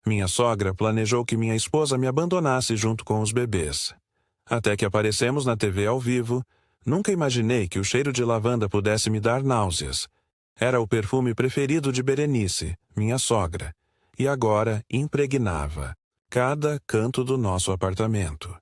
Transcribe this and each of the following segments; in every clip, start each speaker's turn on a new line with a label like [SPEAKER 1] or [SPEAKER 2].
[SPEAKER 1] Minha sogra planejou que minha esposa me abandonasse junto com os bebês. Até que aparecemos na TV ao vivo, nunca imaginei que o cheiro de lavanda pudesse me dar náuseas. Era o perfume preferido de Berenice, minha sogra, e agora impregnava cada canto do nosso apartamento.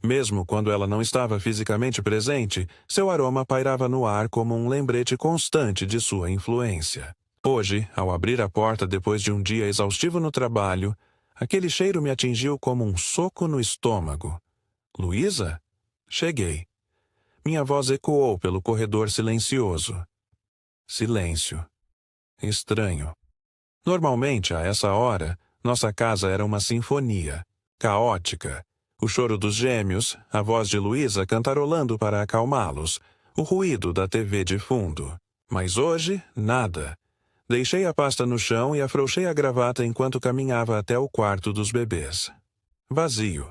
[SPEAKER 1] Mesmo quando ela não estava fisicamente presente, seu aroma pairava no ar como um lembrete constante de sua influência. Hoje, ao abrir a porta depois de um dia exaustivo no trabalho, aquele cheiro me atingiu como um soco no estômago. Luísa? Cheguei. Minha voz ecoou pelo corredor silencioso. Silêncio. Estranho. Normalmente, a essa hora, nossa casa era uma sinfonia, caótica. O choro dos gêmeos, a voz de Luísa cantarolando para acalmá-los, o ruído da TV de fundo. Mas hoje, nada. Deixei a pasta no chão e afrouxei a gravata enquanto caminhava até o quarto dos bebês. Vazio.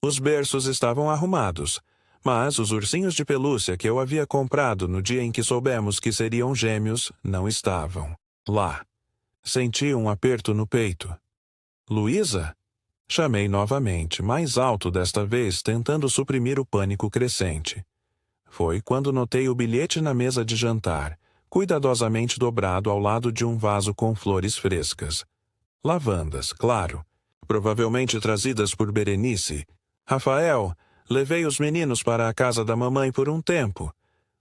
[SPEAKER 1] Os berços estavam arrumados, mas os ursinhos de pelúcia que eu havia comprado no dia em que soubemos que seriam gêmeos não estavam lá. Senti um aperto no peito. Luísa? Chamei novamente, mais alto desta vez, tentando suprimir o pânico crescente. Foi quando notei o bilhete na mesa de jantar, cuidadosamente dobrado ao lado de um vaso com flores frescas. Lavandas, claro. Provavelmente trazidas por Berenice. Rafael, levei os meninos para a casa da mamãe por um tempo.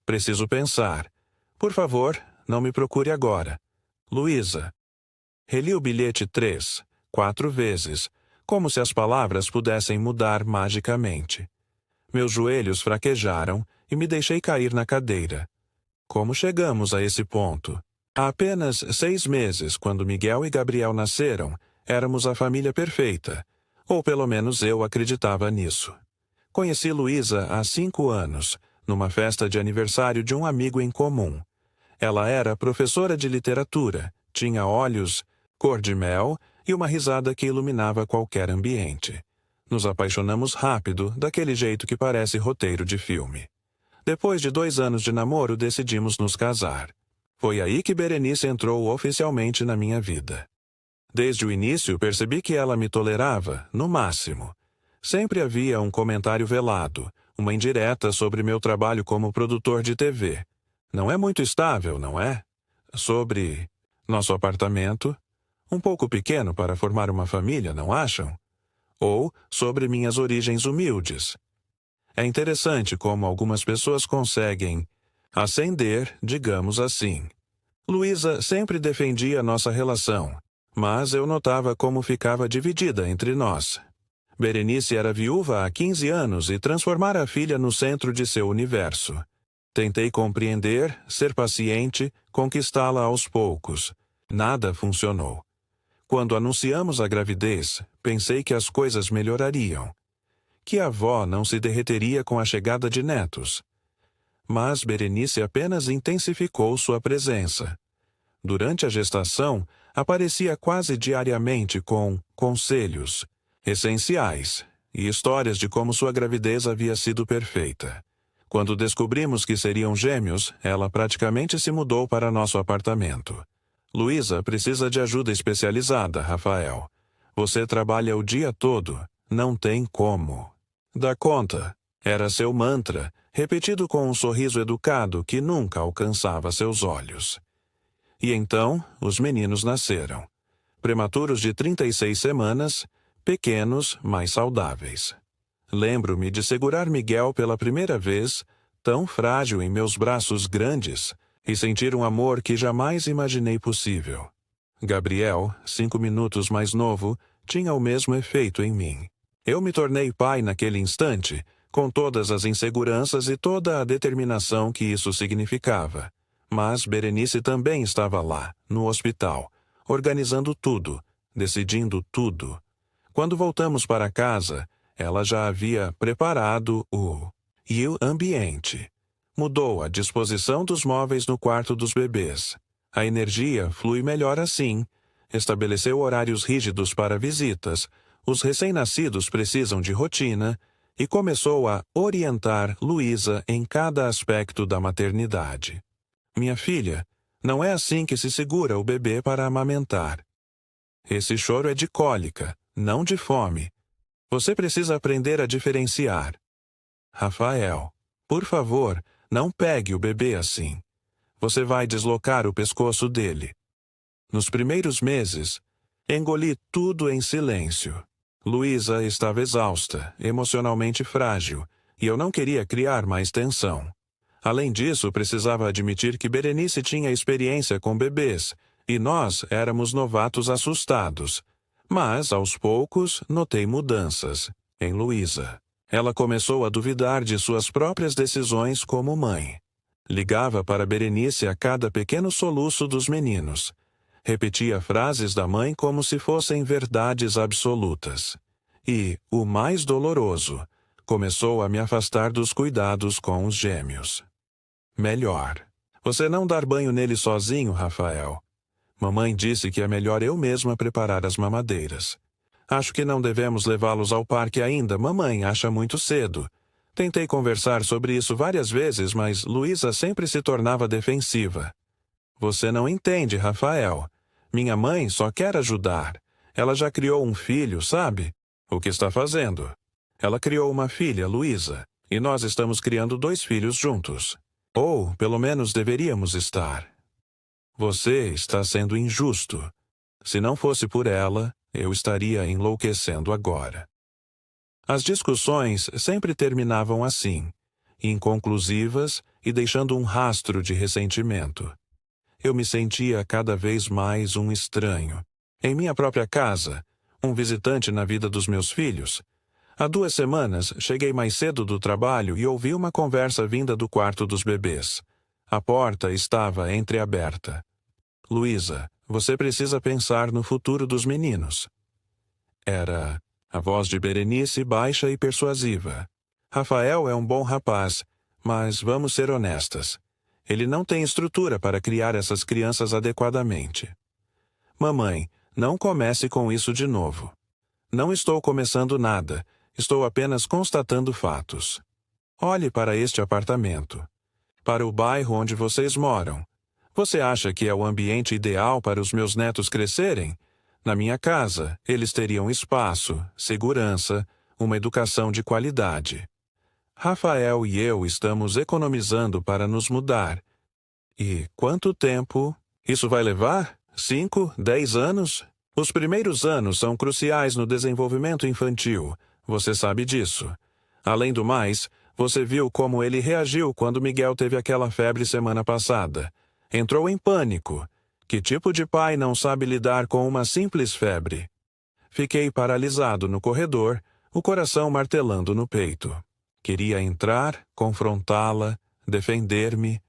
[SPEAKER 1] Preciso pensar. Por favor, não me procure agora. Luísa. Reli o bilhete 3, 4 vezes, como se as palavras pudessem mudar magicamente. Meus joelhos fraquejaram e me deixei cair na cadeira. Como chegamos a esse ponto? Há apenas 6 meses, quando Miguel e Gabriel nasceram, éramos a família perfeita. Ou pelo menos eu acreditava nisso. Conheci Luísa há 5 anos, numa festa de aniversário de um amigo em comum. Ela era professora de literatura, tinha olhos cor de mel e uma risada que iluminava qualquer ambiente. Nos apaixonamos rápido, daquele jeito que parece roteiro de filme. Depois de 2 anos de namoro, decidimos nos casar. Foi aí que Berenice entrou oficialmente na minha vida. Desde o início, percebi que ela me tolerava, no máximo. Sempre havia um comentário velado, uma indireta sobre meu trabalho como produtor de TV. Não é muito estável, não é? Sobre nosso apartamento. Um pouco pequeno para formar uma família, não acham? Ou sobre minhas origens humildes. É interessante como algumas pessoas conseguem ascender, digamos assim. Luísa sempre defendia nossa relação, mas eu notava como ficava dividida entre nós. Berenice era viúva há 15 anos e transformara a filha no centro de seu universo. Tentei compreender, ser paciente, conquistá-la aos poucos. Nada funcionou. Quando anunciamos a gravidez, pensei que as coisas melhorariam. Que a avó não se derreteria com a chegada de netos. Mas Berenice apenas intensificou sua presença. Durante a gestação, aparecia quase diariamente com conselhos essenciais e histórias de como sua gravidez havia sido perfeita. Quando descobrimos que seriam gêmeos, ela praticamente se mudou para nosso apartamento. Luísa precisa de ajuda especializada, Rafael. Você trabalha o dia todo. Não tem como. Dá conta. Era seu mantra, repetido com um sorriso educado que nunca alcançava seus olhos. E então, os meninos nasceram. Prematuros de 36 semanas, pequenos, mas saudáveis. Lembro-me de segurar Miguel pela primeira vez, tão frágil em meus braços grandes, e sentir um amor que jamais imaginei possível. Gabriel, 5 minutos mais novo, tinha o mesmo efeito em mim. Eu me tornei pai naquele instante, com todas as inseguranças e toda a determinação que isso significava. Mas Berenice também estava lá, no hospital, organizando tudo, decidindo tudo. Quando voltamos para casa, ela já havia preparado o ambiente. Mudou a disposição dos móveis no quarto dos bebês. A energia flui melhor assim. Estabeleceu horários rígidos para visitas. Os recém-nascidos precisam de rotina. E começou a orientar Luísa em cada aspecto da maternidade. Minha filha, não é assim que se segura o bebê para amamentar. Esse choro é de cólica, não de fome. Você precisa aprender a diferenciar. Rafael, por favor, não pegue o bebê assim. Você vai deslocar o pescoço dele. Nos primeiros meses, engoli tudo em silêncio. Luísa estava exausta, emocionalmente frágil, e eu não queria criar mais tensão. Além disso, precisava admitir que Berenice tinha experiência com bebês, e nós éramos novatos assustados. Mas, aos poucos, notei mudanças em Luísa. Ela começou a duvidar de suas próprias decisões como mãe. Ligava para Berenice a cada pequeno soluço dos meninos. Repetia frases da mãe como se fossem verdades absolutas. E, o mais doloroso, começou a me afastar dos cuidados com os gêmeos. Melhor. Você não dar banho nele sozinho, Rafael. Mamãe disse que é melhor eu mesma preparar as mamadeiras. Acho que não devemos levá-los ao parque ainda, mamãe acha muito cedo. Tentei conversar sobre isso várias vezes, mas Luísa sempre se tornava defensiva. Você não entende, Rafael. Minha mãe só quer ajudar. Ela já criou um filho, sabe? O que está fazendo? Ela criou uma filha, Luísa, e nós estamos criando 2 filhos juntos. Ou, pelo menos, deveríamos estar. Você está sendo injusto. Se não fosse por ela, eu estaria enlouquecendo agora. As discussões sempre terminavam assim, inconclusivas e deixando um rastro de ressentimento. Eu me sentia cada vez mais um estranho. Em minha própria casa, um visitante na vida dos meus filhos. Há 2 semanas, cheguei mais cedo do trabalho e ouvi uma conversa vinda do quarto dos bebês. A porta estava entreaberta. Luísa, você precisa pensar no futuro dos meninos. Era a voz de Berenice baixa e persuasiva. Rafael é um bom rapaz, mas vamos ser honestas. Ele não tem estrutura para criar essas crianças adequadamente. Mamãe, não comece com isso de novo. Não estou começando nada, estou apenas constatando fatos. Olhe para este apartamento. Para o bairro onde vocês moram. Você acha que é o ambiente ideal para os meus netos crescerem? Na minha casa, eles teriam espaço, segurança, uma educação de qualidade. Rafael e eu estamos economizando para nos mudar. E quanto tempo isso vai levar? 5, 10 anos? Os primeiros anos são cruciais no desenvolvimento infantil. Você sabe disso. Além do mais, você viu como ele reagiu quando Miguel teve aquela febre semana passada. Entrou em pânico. Que tipo de pai não sabe lidar com uma simples febre? Fiquei paralisado no corredor, o coração martelando no peito. Queria entrar, confrontá-la, defender-me,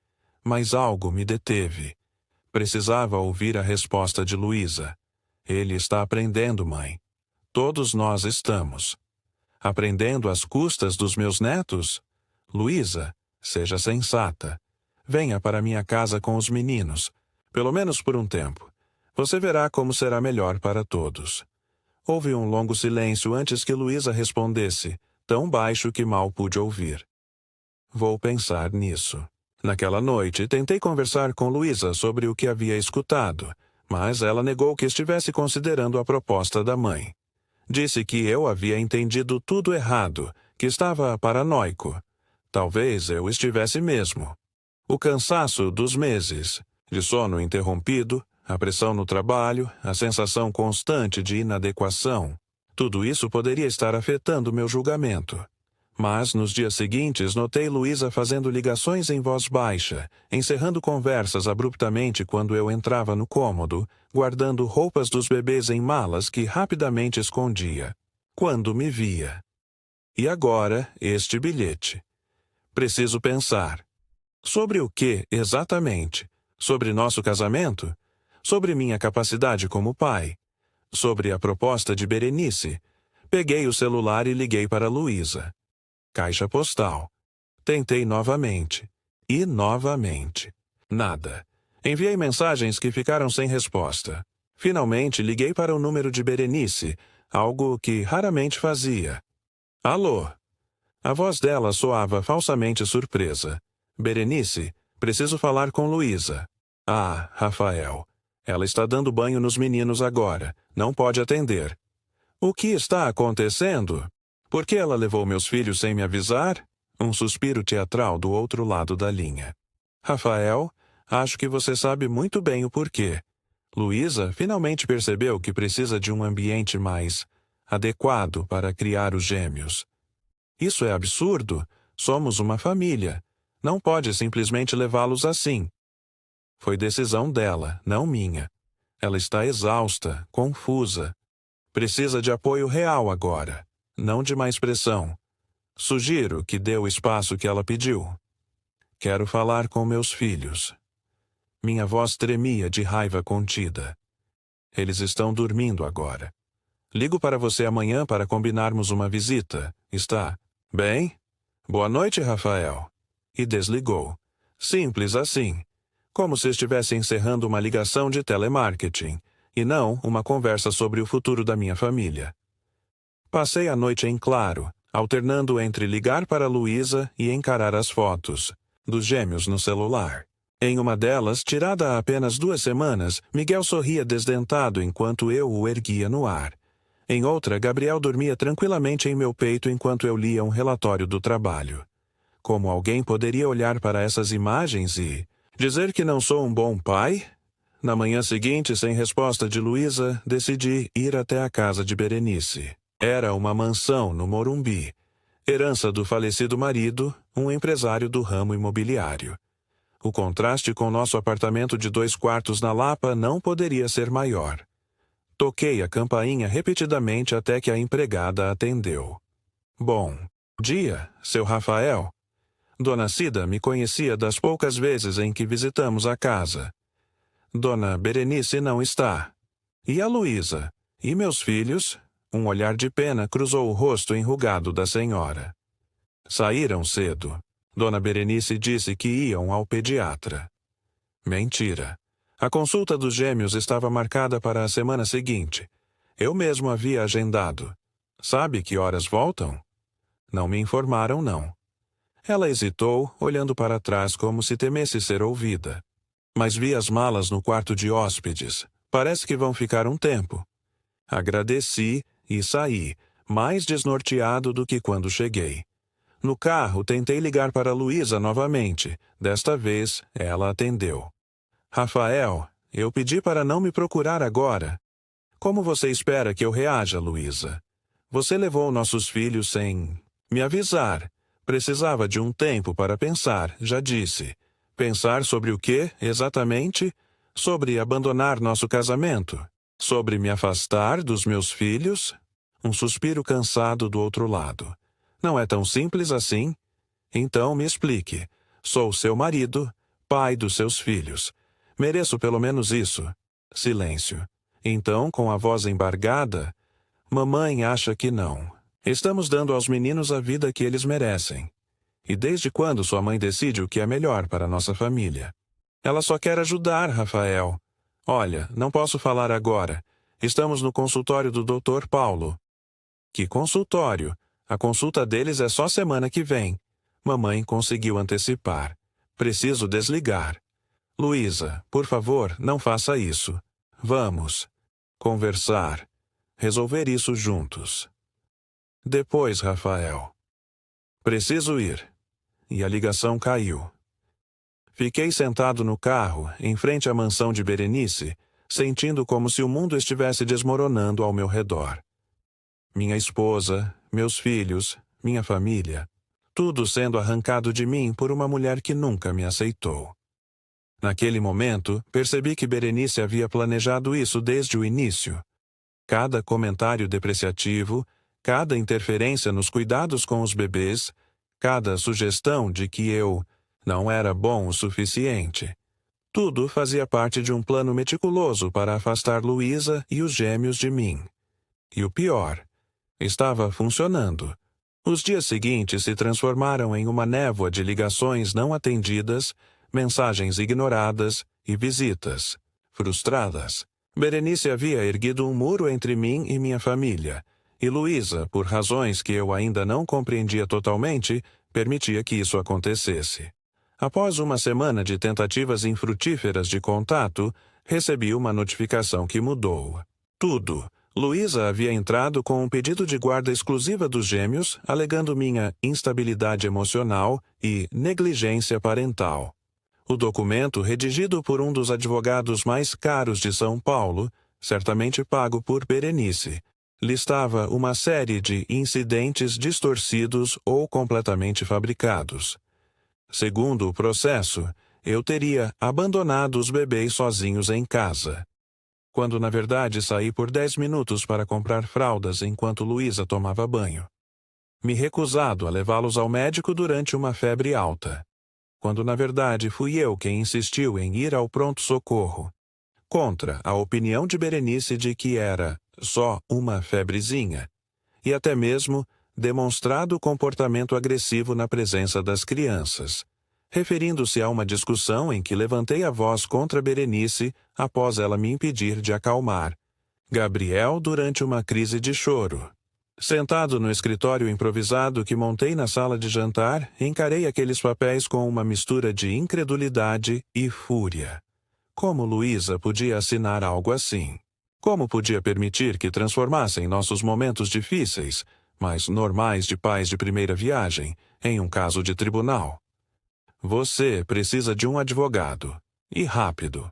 [SPEAKER 1] mas algo me deteve. Precisava ouvir a resposta de Luísa. Ele está aprendendo, mãe. Todos nós estamos. Aprendendo às custas dos meus netos? Luísa, seja sensata. Venha para minha casa com os meninos, pelo menos por um tempo. Você verá como será melhor para todos. Houve um longo silêncio antes que Luísa respondesse, tão baixo que mal pude ouvir. Vou pensar nisso. Naquela noite, tentei conversar com Luísa sobre o que havia escutado, mas ela negou que estivesse considerando a proposta da mãe. Disse que eu havia entendido tudo errado, que estava paranoico. Talvez eu estivesse mesmo. O cansaço dos meses, de sono interrompido, a pressão no trabalho, a sensação constante de inadequação, tudo isso poderia estar afetando meu julgamento. Mas, nos dias seguintes, notei Luísa fazendo ligações em voz baixa, encerrando conversas abruptamente quando eu entrava no cômodo, guardando roupas dos bebês em malas que rapidamente escondia, quando me via. E agora, este bilhete. Preciso pensar. Sobre o que, exatamente? Sobre nosso casamento? Sobre minha capacidade como pai? Sobre a proposta de Berenice? Peguei o celular e liguei para Luísa. Caixa postal. Tentei novamente. E novamente. Nada. Enviei mensagens que ficaram sem resposta. Finalmente liguei para o número de Berenice, algo que raramente fazia. Alô? A voz dela soava falsamente surpresa. Berenice, preciso falar com Luísa. Ah, Rafael. Ela está dando banho nos meninos agora. Não pode atender. O que está acontecendo? Por que ela levou meus filhos sem me avisar? Um suspiro teatral do outro lado da linha. Rafael, acho que você sabe muito bem o porquê. Luísa finalmente percebeu que precisa de um ambiente mais adequado para criar os gêmeos. Isso é absurdo. Somos uma família. Não pode simplesmente levá-los assim. Foi decisão dela, não minha. Ela está exausta, confusa. Precisa de apoio real agora, não de mais pressão. Sugiro que dê o espaço que ela pediu. Quero falar com meus filhos. Minha voz tremia de raiva contida. Eles estão dormindo agora. Ligo para você amanhã para combinarmos uma visita. Está bem? Boa noite, Rafael. E desligou. Simples assim. Como se estivesse encerrando uma ligação de telemarketing, e não uma conversa sobre o futuro da minha família. Passei a noite em claro, alternando entre ligar para Luísa e encarar as fotos dos gêmeos no celular. Em uma delas, tirada há apenas 2 semanas, Miguel sorria desdentado enquanto eu o erguia no ar. Em outra, Gabriel dormia tranquilamente em meu peito enquanto eu lia um relatório do trabalho. Como alguém poderia olhar para essas imagens e dizer que não sou um bom pai? Na manhã seguinte, sem resposta de Luísa, decidi ir até a casa de Berenice. Era uma mansão no Morumbi, herança do falecido marido, um empresário do ramo imobiliário. O contraste com nosso apartamento de 2 quartos na Lapa não poderia ser maior. Toquei a campainha repetidamente até que a empregada atendeu. Bom dia, seu Rafael. Dona Cida me conhecia das poucas vezes em que visitamos a casa. Dona Berenice não está. E a Luísa? E meus filhos? Um olhar de pena cruzou o rosto enrugado da senhora. Saíram cedo. Dona Berenice disse que iam ao pediatra. Mentira. A consulta dos gêmeos estava marcada para a semana seguinte. Eu mesmo havia agendado. Sabe que horas voltam? Não me informaram, não. Ela hesitou, olhando para trás como se temesse ser ouvida. Mas vi as malas no quarto de hóspedes. Parece que vão ficar um tempo. Agradeci e saí, mais desnorteado do que quando cheguei. No carro, tentei ligar para Luísa novamente. Desta vez, ela atendeu. Rafael, eu pedi para não me procurar agora. Como você espera que eu reaja, Luísa? Você levou nossos filhos sem me avisar. Precisava de um tempo para pensar, já disse. Pensar sobre o quê, exatamente? Sobre abandonar nosso casamento? Sobre me afastar dos meus filhos? Um suspiro cansado do outro lado. Não é tão simples assim? Então me explique. Sou seu marido, pai dos seus filhos. Mereço pelo menos isso. Silêncio. Então, com a voz embargada, mamãe acha que não. Estamos dando aos meninos a vida que eles merecem. E desde quando sua mãe decide o que é melhor para nossa família? Ela só quer ajudar, Rafael. Olha, não posso falar agora. Estamos no consultório do Dr. Paulo. Que consultório? A consulta deles é só semana que vem. Mamãe conseguiu antecipar. Preciso desligar. Luísa, por favor, não faça isso. Vamos conversar. Resolver isso juntos. Depois, Rafael. Preciso ir. E a ligação caiu. Fiquei sentado no carro, em frente à mansão de Berenice, sentindo como se o mundo estivesse desmoronando ao meu redor. Minha esposa, meus filhos, minha família, tudo sendo arrancado de mim por uma mulher que nunca me aceitou. Naquele momento, percebi que Berenice havia planejado isso desde o início. Cada comentário depreciativo, cada interferência nos cuidados com os bebês, cada sugestão de que eu não era bom o suficiente. Tudo fazia parte de um plano meticuloso para afastar Luísa e os gêmeos de mim. E o pior, estava funcionando. Os dias seguintes se transformaram em uma névoa de ligações não atendidas, mensagens ignoradas e visitas frustradas. Berenice havia erguido um muro entre mim e minha família, e Luísa, por razões que eu ainda não compreendia totalmente, permitia que isso acontecesse. Após uma semana de tentativas infrutíferas de contato, Recebi uma notificação que mudou tudo. Luísa havia entrado com um pedido de guarda exclusiva dos gêmeos, alegando minha instabilidade emocional e negligência parental. O documento, redigido por um dos advogados mais caros de São Paulo, certamente pago por Berenice, listava uma série de incidentes distorcidos ou completamente fabricados. Segundo o processo, eu teria abandonado os bebês sozinhos em casa, quando na verdade saí por 10 minutos para comprar fraldas enquanto Luísa tomava banho. Me recusado a levá-los ao médico durante uma febre alta, quando na verdade fui eu quem insistiu em ir ao pronto-socorro, contra a opinião de Berenice de que era só uma febrezinha, e até mesmo demonstrado comportamento agressivo na presença das crianças, referindo-se a uma discussão em que levantei a voz contra Berenice após ela me impedir de acalmar Gabriel durante uma crise de choro. Sentado no escritório improvisado que montei na sala de jantar, encarei aqueles papéis com uma mistura de incredulidade e fúria. Como Luísa podia assinar algo assim? Como podia permitir que transformassem nossos momentos difíceis, mas normais de pais de primeira viagem, em um caso de tribunal? Você precisa de um advogado. E rápido.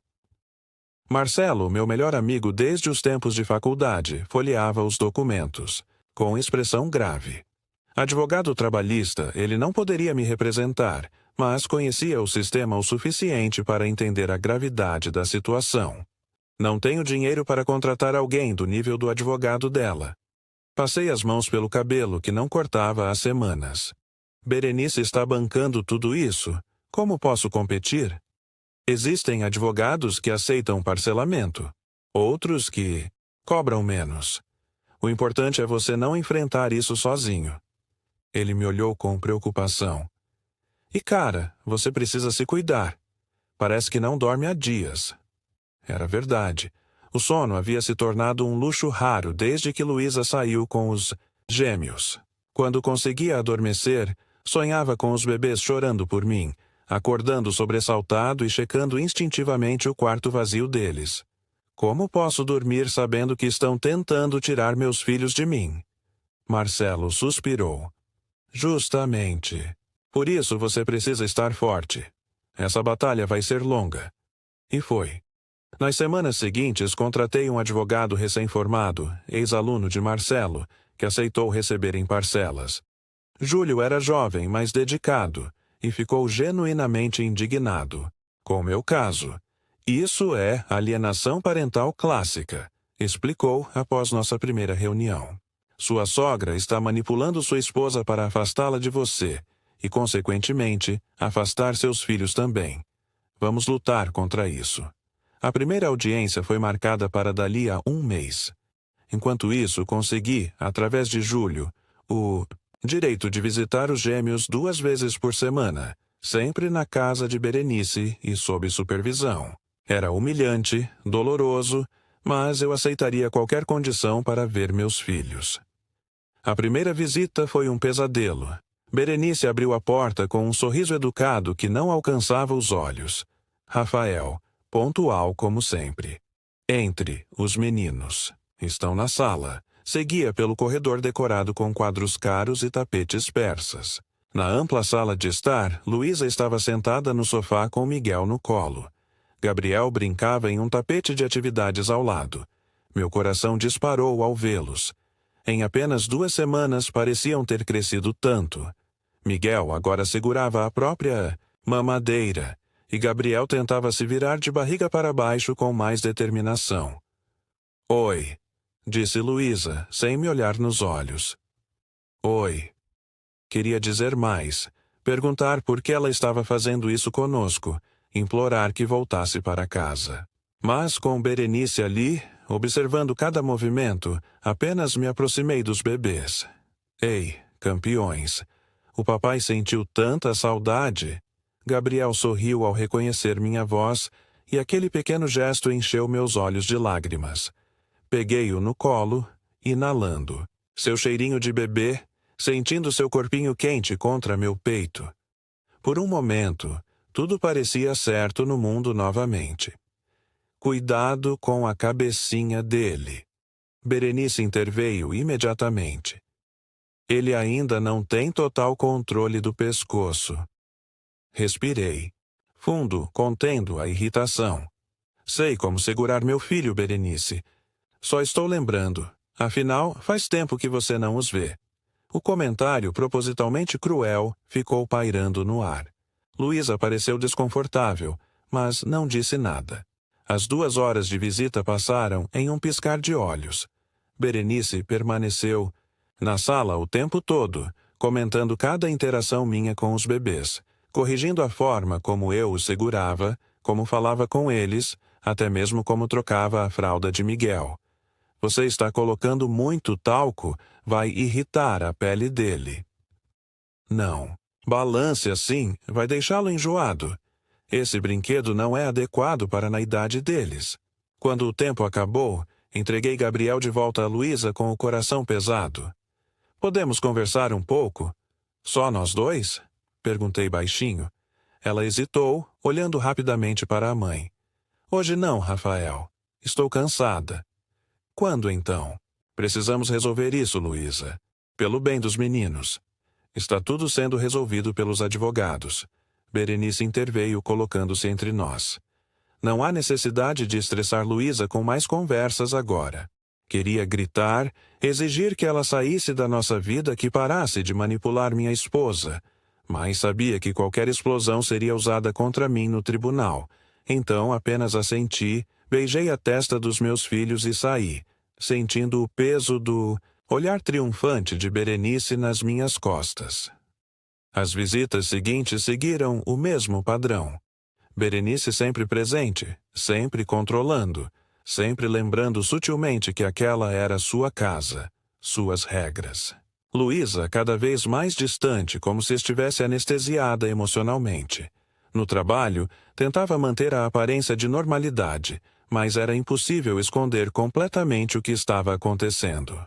[SPEAKER 1] Marcelo, meu melhor amigo desde os tempos de faculdade, folheava os documentos, com expressão grave. Advogado trabalhista, ele não poderia me representar, mas conhecia o sistema o suficiente para entender a gravidade da situação. Não tenho dinheiro para contratar alguém do nível do advogado dela. Passei as mãos pelo cabelo que não cortava há semanas. Berenice está bancando tudo isso. Como posso competir? Existem advogados que aceitam parcelamento, outros que cobram menos. O importante é você não enfrentar isso sozinho. Ele me olhou com preocupação. E cara, você precisa se cuidar. Parece que não dorme há dias. Era verdade. O sono havia se tornado um luxo raro desde que Luísa saiu com os gêmeos. Quando conseguia adormecer, sonhava com os bebês chorando por mim, acordando sobressaltado e checando instintivamente o quarto vazio deles. Como posso dormir sabendo que estão tentando tirar meus filhos de mim? Marcelo suspirou. Justamente. Por isso você precisa estar forte. Essa batalha vai ser longa. E foi. Nas semanas seguintes, contratei um advogado recém-formado, ex-aluno de Marcelo, que aceitou receber em parcelas. Júlio era jovem, mas dedicado, e ficou genuinamente indignado. Com meu caso. Isso é alienação parental clássica, explicou após nossa primeira reunião. Sua sogra está manipulando sua esposa para afastá-la de você, e, consequentemente, afastar seus filhos também. Vamos lutar contra isso. A primeira audiência foi marcada para dali a 1 mês. Enquanto isso, consegui, através de Júlio, o direito de visitar os gêmeos 2 vezes por semana, sempre na casa de Berenice e sob supervisão. Era humilhante, doloroso, mas eu aceitaria qualquer condição para ver meus filhos. A primeira visita foi um pesadelo. Berenice abriu a porta com um sorriso educado que não alcançava os olhos. Rafael, pontual como sempre. Entre os meninos. Estão na sala. Seguia pelo corredor decorado com quadros caros e tapetes persas. Na ampla sala de estar, Luísa estava sentada no sofá com Miguel no colo. Gabriel brincava em um tapete de atividades ao lado. Meu coração disparou ao vê-los. Em apenas 2 semanas pareciam ter crescido tanto. Miguel agora segurava a própria mamadeira, e Gabriel tentava se virar de barriga para baixo com mais determinação. Oi, disse Luísa, sem me olhar nos olhos. Oi. Queria dizer mais, perguntar por que ela estava fazendo isso conosco, implorar que voltasse para casa. Mas com Berenice ali, observando cada movimento, apenas me aproximei dos bebês. Ei, campeões, o papai sentiu tanta saudade. Gabriel sorriu ao reconhecer minha voz, e aquele pequeno gesto encheu meus olhos de lágrimas. Peguei-o no colo, inalando. Seu cheirinho de bebê, sentindo seu corpinho quente contra meu peito. Por um momento, tudo parecia certo no mundo novamente. Cuidado com a cabecinha dele. Berenice interveio imediatamente. Ele ainda não tem total controle do pescoço. Respirei, fundo, contendo a irritação. Sei como segurar meu filho, Berenice. Só estou lembrando. Afinal, faz tempo que você não os vê. O comentário, propositalmente cruel, ficou pairando no ar. Luísa pareceu desconfortável, mas não disse nada. As 2 horas de visita passaram em um piscar de olhos. Berenice permaneceu na sala o tempo todo, comentando cada interação minha com os bebês, corrigindo a forma como eu os segurava, como falava com eles, até mesmo como trocava a fralda de Miguel. Você está colocando muito talco, vai irritar a pele dele. Não. Balance assim, vai deixá-lo enjoado. Esse brinquedo não é adequado para na idade deles. Quando o tempo acabou, entreguei Gabriel de volta a Luísa com o coração pesado. Podemos conversar um pouco? Só nós dois? Perguntei baixinho. Ela hesitou, olhando rapidamente para a mãe. Hoje não, Rafael. Estou cansada. Quando então? Precisamos resolver isso, Luísa. Pelo bem dos meninos. Está tudo sendo resolvido pelos advogados. Berenice interveio, colocando-se entre nós. Não há necessidade de estressar Luísa com mais conversas agora. Queria gritar, exigir que ela saísse da nossa vida, que parasse de manipular minha esposa. Mas sabia que qualquer explosão seria usada contra mim no tribunal. Então apenas assenti, beijei a testa dos meus filhos e saí, sentindo o peso do olhar triunfante de Berenice nas minhas costas. As visitas seguintes seguiram o mesmo padrão. Berenice sempre presente, sempre controlando, sempre lembrando sutilmente que aquela era sua casa, suas regras. Luísa cada vez mais distante, como se estivesse anestesiada emocionalmente. No trabalho, tentava manter a aparência de normalidade, mas era impossível esconder completamente o que estava acontecendo.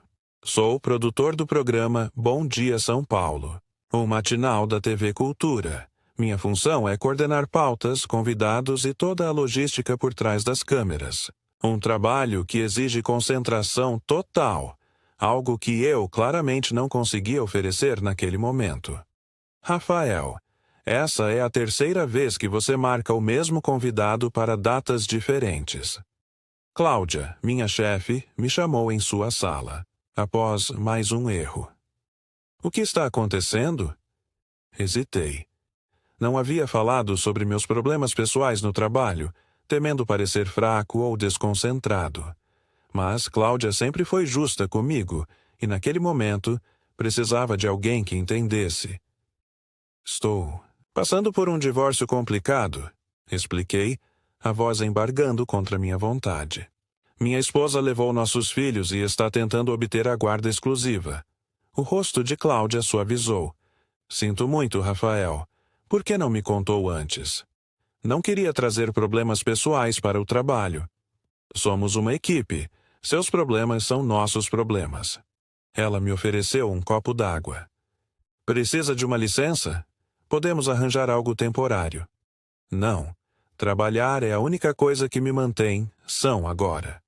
[SPEAKER 1] Sou produtor do programa Bom Dia São Paulo, um matinal da TV Cultura. Minha função é coordenar pautas, convidados e toda a logística por trás das câmeras. Um trabalho que exige concentração total, algo que eu claramente não conseguia oferecer naquele momento. Rafael, essa é a 3ª vez que você marca o mesmo convidado para datas diferentes. Cláudia, minha chefe, me chamou em sua sala, após mais um erro. O que está acontecendo? Hesitei. Não havia falado sobre meus problemas pessoais no trabalho, temendo parecer fraco ou desconcentrado. Mas Cláudia sempre foi justa comigo, e naquele momento precisava de alguém que entendesse. Estou passando por um divórcio complicado, expliquei, a voz embargando contra minha vontade. Minha esposa levou nossos filhos e está tentando obter a guarda exclusiva. O rosto de Cláudia suavizou. Sinto muito, Rafael. Por que não me contou antes? Não queria trazer problemas pessoais para o trabalho. Somos uma equipe. Seus problemas são nossos problemas. Ela me ofereceu um copo d'água. Precisa de uma licença? Podemos arranjar algo temporário. Não. Trabalhar é a única coisa que me mantém são agora.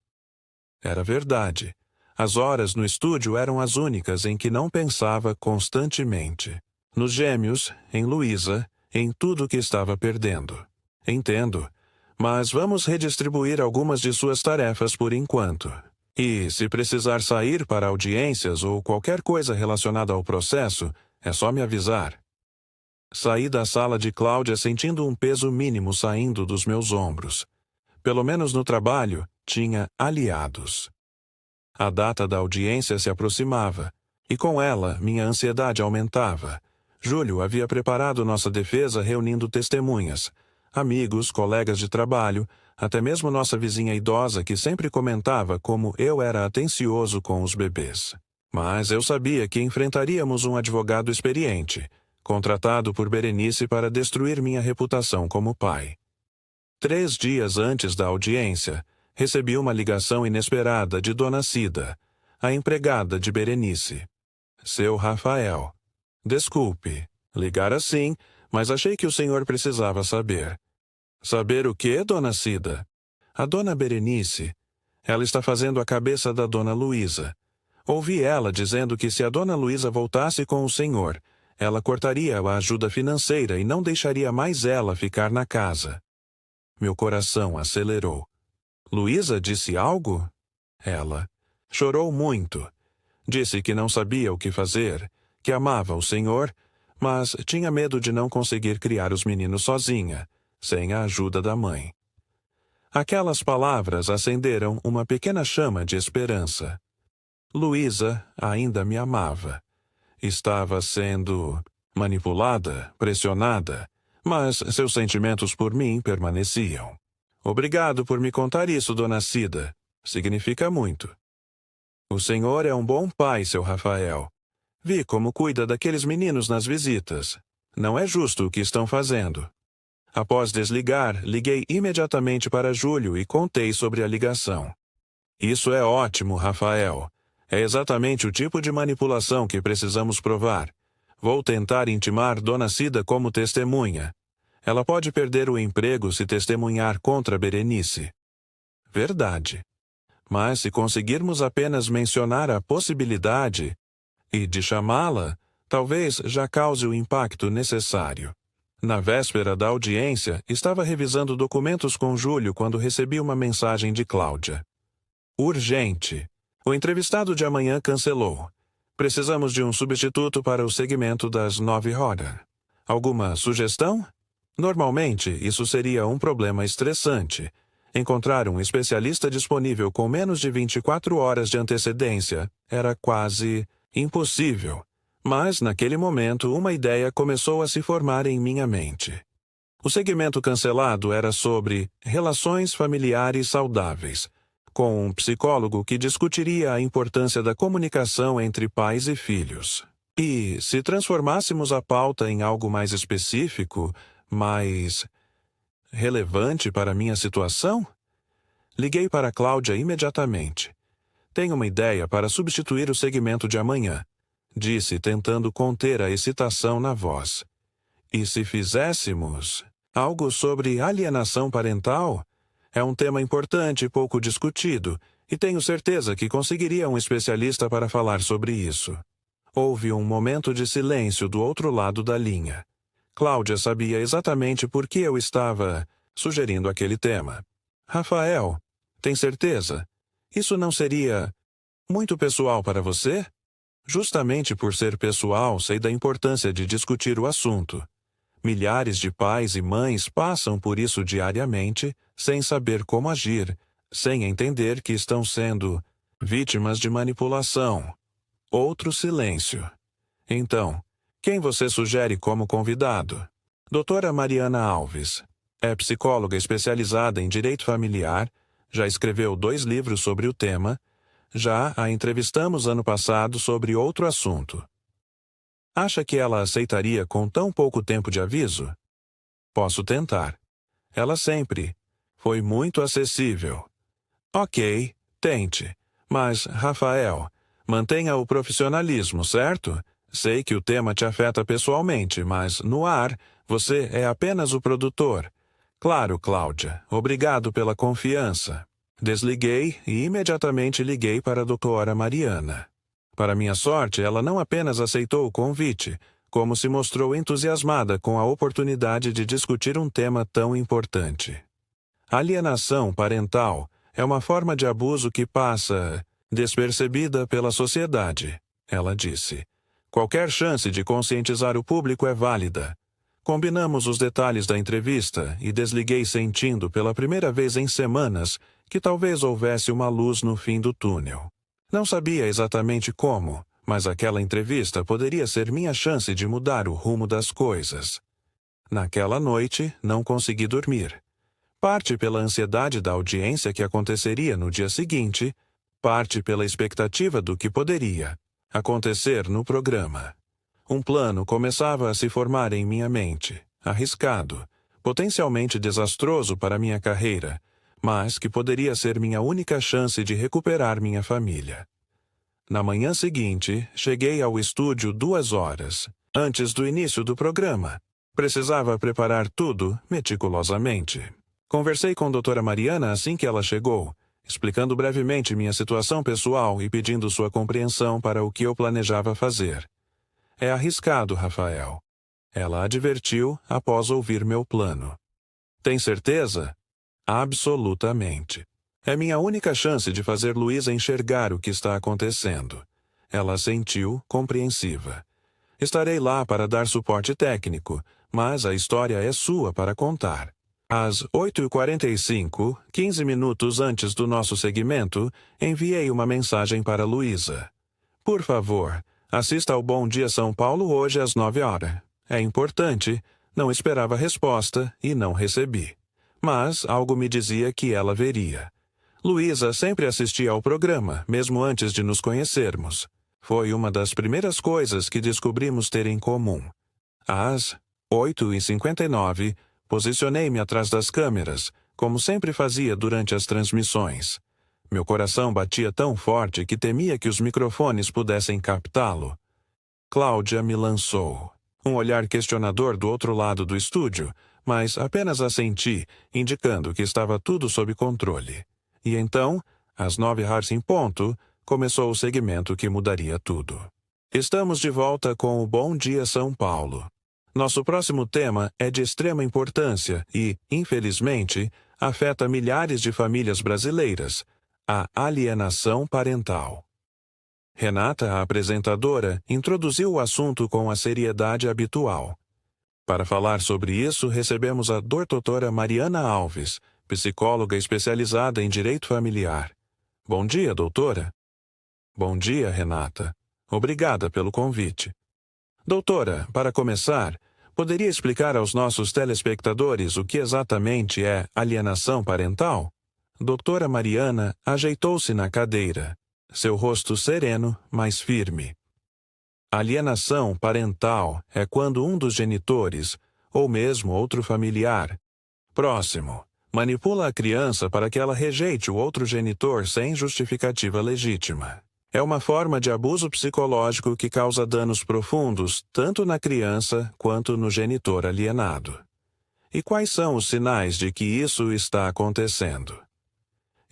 [SPEAKER 1] Era verdade. As horas no estúdio eram as únicas em que não pensava constantemente. Nos gêmeos, em Luísa, em tudo que estava perdendo. Entendo. Mas vamos redistribuir algumas de suas tarefas por enquanto. E, se precisar sair para audiências ou qualquer coisa relacionada ao processo, é só me avisar. Saí da sala de Cláudia sentindo um peso mínimo saindo dos meus ombros. Pelo menos no trabalho, tinha aliados. A data da audiência se aproximava, e com ela minha ansiedade aumentava. Júlio havia preparado nossa defesa reunindo testemunhas, amigos, colegas de trabalho, até mesmo nossa vizinha idosa que sempre comentava como eu era atencioso com os bebês. Mas eu sabia que enfrentaríamos um advogado experiente, contratado por Berenice para destruir minha reputação como pai. 3 dias antes da audiência, recebi uma ligação inesperada de Dona Cida, a empregada de Berenice. Seu Rafael. Desculpe, ligar assim, mas achei que o senhor precisava saber. Saber o quê, Dona Cida? A dona Berenice. Ela está fazendo a cabeça da dona Luísa. Ouvi ela dizendo que se a dona Luísa voltasse com o senhor, ela cortaria a ajuda financeira e não deixaria mais ela ficar na casa. Meu coração acelerou. Luísa disse algo? Ela chorou muito. Disse que não sabia o que fazer, que amava o senhor, mas tinha medo de não conseguir criar os meninos sozinha, sem a ajuda da mãe. Aquelas palavras acenderam uma pequena chama de esperança. Luísa ainda me amava. Estava sendo manipulada, pressionada, mas seus sentimentos por mim permaneciam. Obrigado por me contar isso, dona Cida. Significa muito. O senhor é um bom pai, seu Rafael. Vi como cuida daqueles meninos nas visitas. Não é justo o que estão fazendo. Após desligar, liguei imediatamente para Júlio e contei sobre a ligação. Isso é ótimo, Rafael. É exatamente o tipo de manipulação que precisamos provar. Vou tentar intimar Dona Cida como testemunha. Ela pode perder o emprego se testemunhar contra Berenice. Verdade. Mas se conseguirmos apenas mencionar a possibilidade e de chamá-la, talvez já cause o impacto necessário. Na véspera da audiência, estava revisando documentos com Júlio quando recebi uma mensagem de Cláudia. Urgente. O entrevistado de amanhã cancelou. Precisamos de um substituto para o segmento das 9h. Alguma sugestão? Normalmente, isso seria um problema estressante. Encontrar um especialista disponível com menos de 24 horas de antecedência era quase impossível. Mas, naquele momento, uma ideia começou a se formar em minha mente. O segmento cancelado era sobre relações familiares saudáveis, com um psicólogo que discutiria a importância da comunicação entre pais e filhos. E, se transformássemos a pauta em algo mais específico, mais relevante para minha situação? Liguei para Cláudia imediatamente. Tenho uma ideia para substituir o segmento de amanhã, disse, tentando conter a excitação na voz. E se fizéssemos algo sobre alienação parental? É um tema importante e pouco discutido, e tenho certeza que conseguiria um especialista para falar sobre isso. Houve um momento de silêncio do outro lado da linha. Cláudia sabia exatamente por que eu estava sugerindo aquele tema. Rafael, tem certeza? Isso não seria muito pessoal para você? Justamente por ser pessoal, sei da importância de discutir o assunto. Milhares de pais e mães passam por isso diariamente, sem saber como agir, sem entender que estão sendo vítimas de manipulação. Outro silêncio. Então, quem você sugere como convidado? Doutora Mariana Alves. É psicóloga especializada em direito familiar, já escreveu 2 livros sobre o tema, já a entrevistamos ano passado sobre outro assunto. Acha que ela aceitaria com tão pouco tempo de aviso? Posso tentar. Ela sempre foi muito acessível. Ok, tente. Mas, Rafael, mantenha o profissionalismo, certo? Sei que o tema te afeta pessoalmente, mas, no ar, você é apenas o produtor. Claro, Cláudia. Obrigado pela confiança. Desliguei e imediatamente liguei para a doutora Mariana. Para minha sorte, ela não apenas aceitou o convite, como se mostrou entusiasmada com a oportunidade de discutir um tema tão importante. Alienação parental é uma forma de abuso que passa despercebida pela sociedade, ela disse. Qualquer chance de conscientizar o público é válida. Combinamos os detalhes da entrevista e desliguei sentindo pela primeira vez em semanas que talvez houvesse uma luz no fim do túnel. Não sabia exatamente como, mas aquela entrevista poderia ser minha chance de mudar o rumo das coisas. Naquela noite, não consegui dormir. Parte pela ansiedade da audiência que aconteceria no dia seguinte, parte pela expectativa do que poderia acontecer no programa. Um plano começava a se formar em minha mente, arriscado, potencialmente desastroso para minha carreira, mas que poderia ser minha única chance de recuperar minha família. Na manhã seguinte, cheguei ao estúdio 2 horas, antes do início do programa. Precisava preparar tudo meticulosamente. Conversei com a doutora Mariana assim que ela chegou, explicando brevemente minha situação pessoal e pedindo sua compreensão para o que eu planejava fazer. É arriscado, Rafael. Ela advertiu após ouvir meu plano. Tem certeza? Absolutamente. É minha única chance de fazer Luísa enxergar o que está acontecendo. Ela assentiu, compreensiva. Estarei lá para dar suporte técnico, mas a história é sua para contar. Às 8h45, 15 minutos antes do nosso segmento, enviei uma mensagem para Luísa. Por favor, assista ao Bom Dia São Paulo hoje às 9h. É importante, não esperava resposta e não recebi. Mas algo me dizia que ela veria. Luísa sempre assistia ao programa, mesmo antes de nos conhecermos. Foi uma das primeiras coisas que descobrimos ter em comum. Às 8h59, posicionei-me atrás das câmeras, como sempre fazia durante as transmissões. Meu coração batia tão forte que temia que os microfones pudessem captá-lo. Cláudia me lançou um olhar questionador do outro lado do estúdio, mas apenas assenti, indicando que estava tudo sob controle. E então, às 9h em ponto, começou o segmento que mudaria tudo. Estamos de volta com o Bom Dia São Paulo. Nosso próximo tema é de extrema importância e, infelizmente, afeta milhares de famílias brasileiras: a alienação parental. Renata, a apresentadora, introduziu o assunto com a seriedade habitual. Para falar sobre isso, recebemos a doutora Mariana Alves, psicóloga especializada em direito familiar. Bom dia, doutora. Bom dia, Renata. Obrigada pelo convite. Doutora, para começar, poderia explicar aos nossos telespectadores o que exatamente é alienação parental? Doutora Mariana ajeitou-se na cadeira, seu rosto sereno, mas firme. Alienação parental é quando um dos genitores, ou mesmo outro familiar, próximo, manipula a criança para que ela rejeite o outro genitor sem justificativa legítima. É uma forma de abuso psicológico que causa danos profundos tanto na criança quanto no genitor alienado. E quais são os sinais de que isso está acontecendo?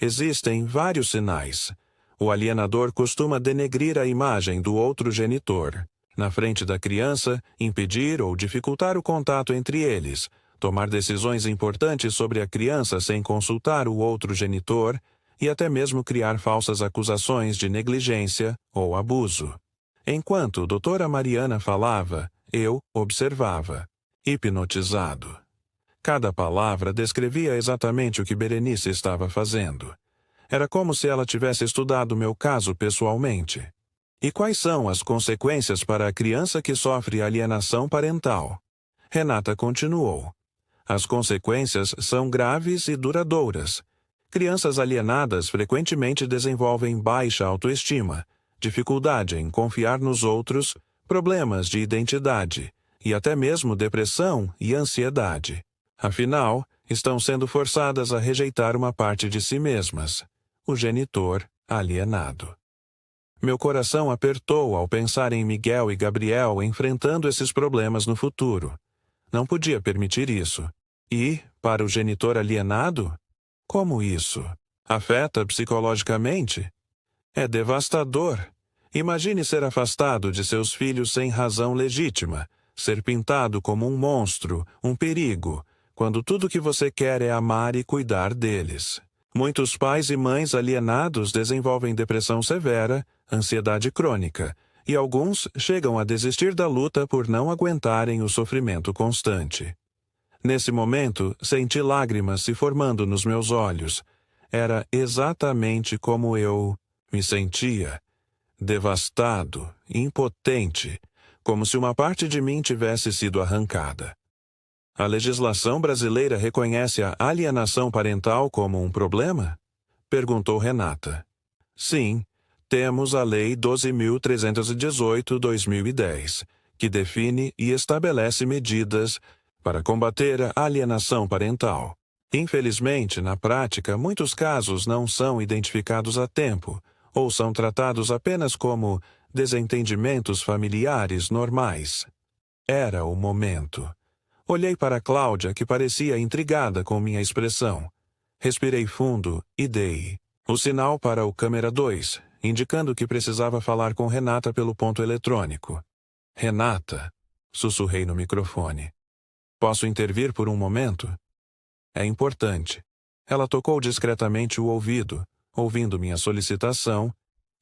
[SPEAKER 1] Existem vários sinais. O alienador costuma denegrir a imagem do outro genitor, na frente da criança, impedir ou dificultar o contato entre eles, tomar decisões importantes sobre a criança sem consultar o outro genitor e até mesmo criar falsas acusações de negligência ou abuso. Enquanto doutora Mariana falava, eu observava, hipnotizado. Cada palavra descrevia exatamente o que Berenice estava fazendo. Era como se ela tivesse estudado meu caso pessoalmente. E quais são as consequências para a criança que sofre alienação parental? Renata continuou. As consequências são graves e duradouras. Crianças alienadas frequentemente desenvolvem baixa autoestima, dificuldade em confiar nos outros, problemas de identidade e até mesmo depressão e ansiedade. Afinal, estão sendo forçadas a rejeitar uma parte de si mesmas, o genitor alienado. Meu coração apertou ao pensar em Miguel e Gabriel enfrentando esses problemas no futuro. Não podia permitir isso. E, para o genitor alienado? Como isso? Afeta psicologicamente? É devastador. Imagine ser afastado de seus filhos sem razão legítima, ser pintado como um monstro, um perigo, quando tudo que você quer é amar e cuidar deles. Muitos pais e mães alienados desenvolvem depressão severa, ansiedade crônica, e alguns chegam a desistir da luta por não aguentarem o sofrimento constante. Nesse momento, senti lágrimas se formando nos meus olhos. Era exatamente como eu me sentia, devastado, impotente, como se uma parte de mim tivesse sido arrancada. A legislação brasileira reconhece a alienação parental como um problema? Perguntou Renata. Sim, temos a Lei 12.318/2010, que define e estabelece medidas para combater a alienação parental. Infelizmente, na prática, muitos casos não são identificados a tempo, ou são tratados apenas como desentendimentos familiares normais. Era o momento. Olhei para Cláudia, que parecia intrigada com minha expressão. Respirei fundo e dei o sinal para o câmera 2, indicando que precisava falar com Renata pelo ponto eletrônico. Renata, sussurrei no microfone. Posso intervir por um momento? É importante. Ela tocou discretamente o ouvido, ouvindo minha solicitação,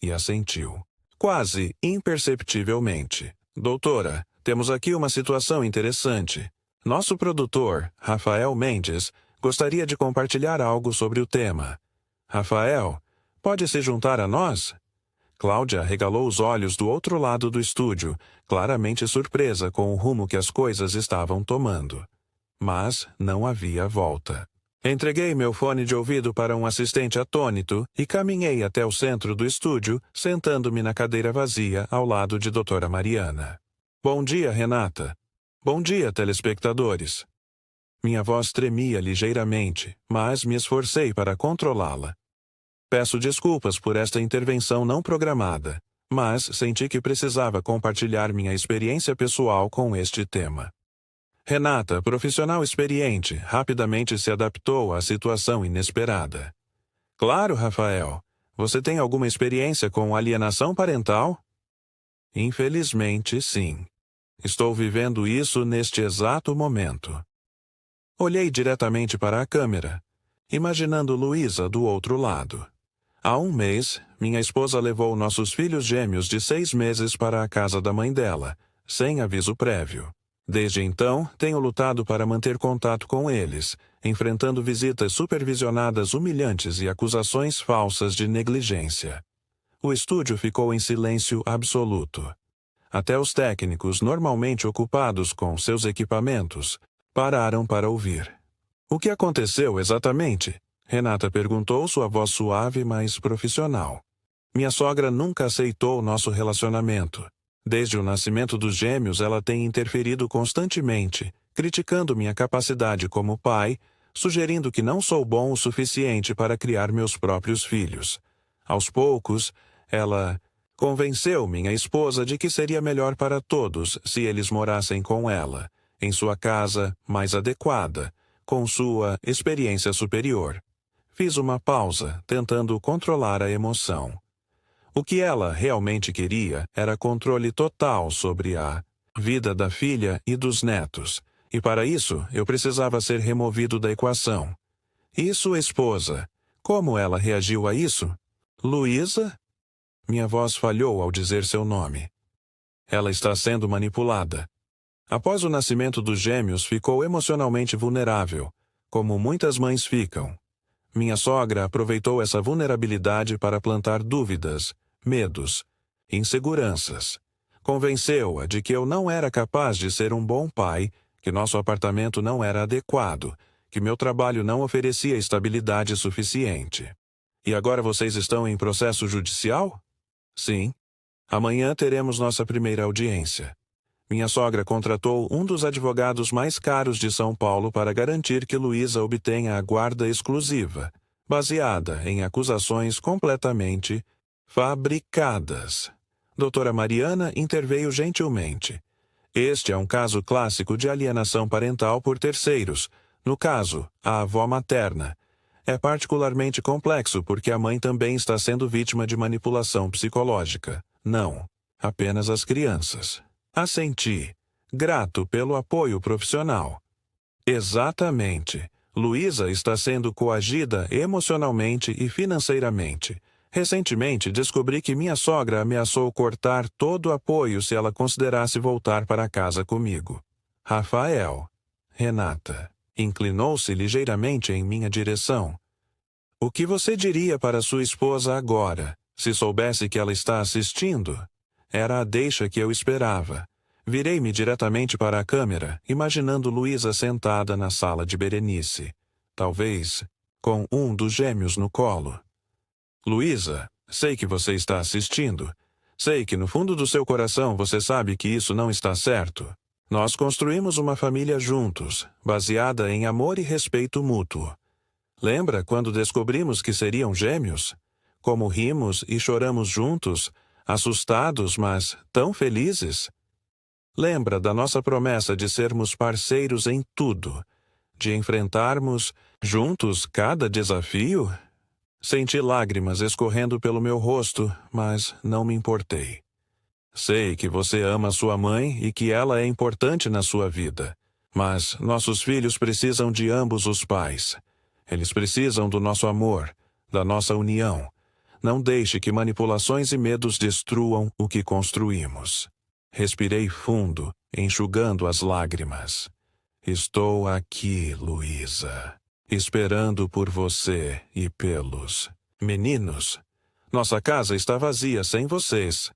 [SPEAKER 1] e assentiu. Quase imperceptivelmente. Doutora, temos aqui uma situação interessante. Nosso produtor, Rafael Mendes, gostaria de compartilhar algo sobre o tema. Rafael, pode se juntar a nós? Cláudia regalou os olhos do outro lado do estúdio, claramente surpresa com o rumo que as coisas estavam tomando. Mas não havia volta. Entreguei meu fone de ouvido para um assistente atônito e caminhei até o centro do estúdio, sentando-me na cadeira vazia ao lado de Doutora Mariana. Bom dia, Renata. Bom dia, telespectadores. Minha voz tremia ligeiramente, mas me esforcei para controlá-la. Peço desculpas por esta intervenção não programada, mas senti que precisava compartilhar minha experiência pessoal com este tema. Renata, profissional experiente, rapidamente se adaptou à situação inesperada. Claro, Rafael. Você tem alguma experiência com alienação parental? Infelizmente, sim. Estou vivendo isso neste exato momento. Olhei diretamente para a câmera, imaginando Luísa do outro lado. Há um mês, minha esposa levou nossos filhos gêmeos de 6 meses para a casa da mãe dela, sem aviso prévio. Desde então, tenho lutado para manter contato com eles, enfrentando visitas supervisionadas humilhantes e acusações falsas de negligência. O estúdio ficou em silêncio absoluto. Até os técnicos, normalmente ocupados com seus equipamentos, pararam para ouvir. O que aconteceu exatamente? Renata perguntou, sua voz suave, mas profissional. Minha sogra nunca aceitou nosso relacionamento. Desde o nascimento dos gêmeos, ela tem interferido constantemente, criticando minha capacidade como pai, sugerindo que não sou bom o suficiente para criar meus próprios filhos. Aos poucos, ela convenceu minha esposa de que seria melhor para todos se eles morassem com ela, em sua casa mais adequada, com sua experiência superior. Fiz uma pausa, tentando controlar a emoção. O que ela realmente queria era controle total sobre a vida da filha e dos netos, e para isso eu precisava ser removido da equação. E sua esposa? Como ela reagiu a isso? Luísa? Minha voz falhou ao dizer seu nome. Ela está sendo manipulada. Após o nascimento dos gêmeos, ficou emocionalmente vulnerável, como muitas mães ficam. Minha sogra aproveitou essa vulnerabilidade para plantar dúvidas, medos, inseguranças. Convenceu-a de que eu não era capaz de ser um bom pai, que nosso apartamento não era adequado, que meu trabalho não oferecia estabilidade suficiente. E agora vocês estão em processo judicial? Sim. Amanhã teremos nossa primeira audiência. Minha sogra contratou um dos advogados mais caros de São Paulo para garantir que Luísa obtenha a guarda exclusiva, baseada em acusações completamente fabricadas. Doutora Mariana interveio gentilmente. Este é um caso clássico de alienação parental por terceiros, no caso, a avó materna. É particularmente complexo porque a mãe também está sendo vítima de manipulação psicológica. Não, apenas as crianças. Assenti, grato pelo apoio profissional. Exatamente. Luísa está sendo coagida emocionalmente e financeiramente. Recentemente descobri que minha sogra ameaçou cortar todo o apoio se ela considerasse voltar para casa comigo. Rafael. Renata. Inclinou-se ligeiramente em minha direção. O que você diria para sua esposa agora, se soubesse que ela está assistindo? Era a deixa que eu esperava. Virei-me diretamente para a câmera, imaginando Luísa sentada na sala de Berenice. Talvez com um dos gêmeos no colo. Luísa, sei que você está assistindo. Sei que no fundo do seu coração você sabe que isso não está certo. Nós construímos uma família juntos, baseada em amor e respeito mútuo. Lembra quando descobrimos que seriam gêmeos? Como rimos e choramos juntos, assustados, mas tão felizes? Lembra da nossa promessa de sermos parceiros em tudo, de enfrentarmos juntos cada desafio? Senti lágrimas escorrendo pelo meu rosto, mas não me importei. Sei que você ama sua mãe e que ela é importante na sua vida. Mas nossos filhos precisam de ambos os pais. Eles precisam do nosso amor, da nossa união. Não deixe que manipulações e medos destruam o que construímos. Respirei fundo, enxugando as lágrimas. Estou aqui, Luísa, esperando por você e pelos meninos. Nossa casa está vazia sem vocês.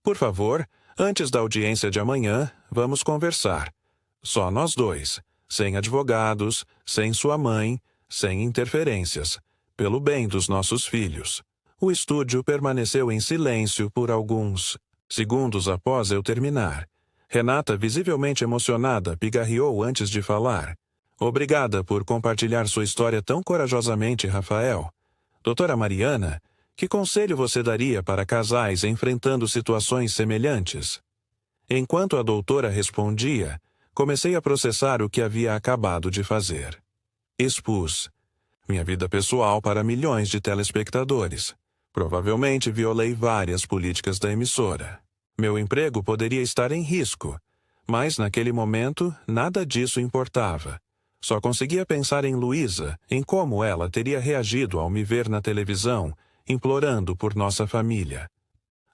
[SPEAKER 1] Por favor, antes da audiência de amanhã, vamos conversar. Só nós dois, sem advogados, sem sua mãe, sem interferências, pelo bem dos nossos filhos. O estúdio permaneceu em silêncio por alguns segundos após eu terminar. Renata, visivelmente emocionada, pigarreou antes de falar. Obrigada por compartilhar sua história tão corajosamente, Rafael. Doutora Mariana, que conselho você daria para casais enfrentando situações semelhantes? Enquanto a doutora respondia, comecei a processar o que havia acabado de fazer. Expus minha vida pessoal para milhões de telespectadores. Provavelmente violei várias políticas da emissora. Meu emprego poderia estar em risco, mas naquele momento nada disso importava. Só conseguia pensar em Luísa, em como ela teria reagido ao me ver na televisão, implorando por nossa família.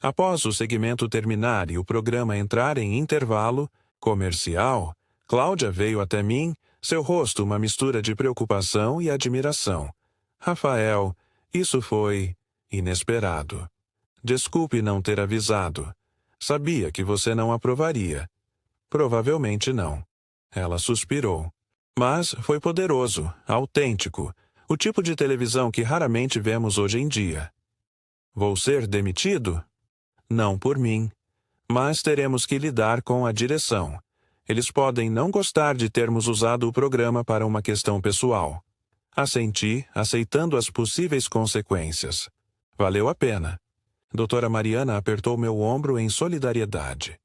[SPEAKER 1] Após o segmento terminar e o programa entrar em intervalo comercial, Cláudia veio até mim, seu rosto uma mistura de preocupação e admiração. Rafael, isso foi inesperado. Desculpe não ter avisado. Sabia que você não aprovaria. Provavelmente não. Ela suspirou. Mas foi poderoso, autêntico, o tipo de televisão que raramente vemos hoje em dia. Vou ser demitido? Não por mim. Mas teremos que lidar com a direção. Eles podem não gostar de termos usado o programa para uma questão pessoal. Assenti, aceitando as possíveis consequências. Valeu a pena. Doutora Mariana apertou meu ombro em solidariedade.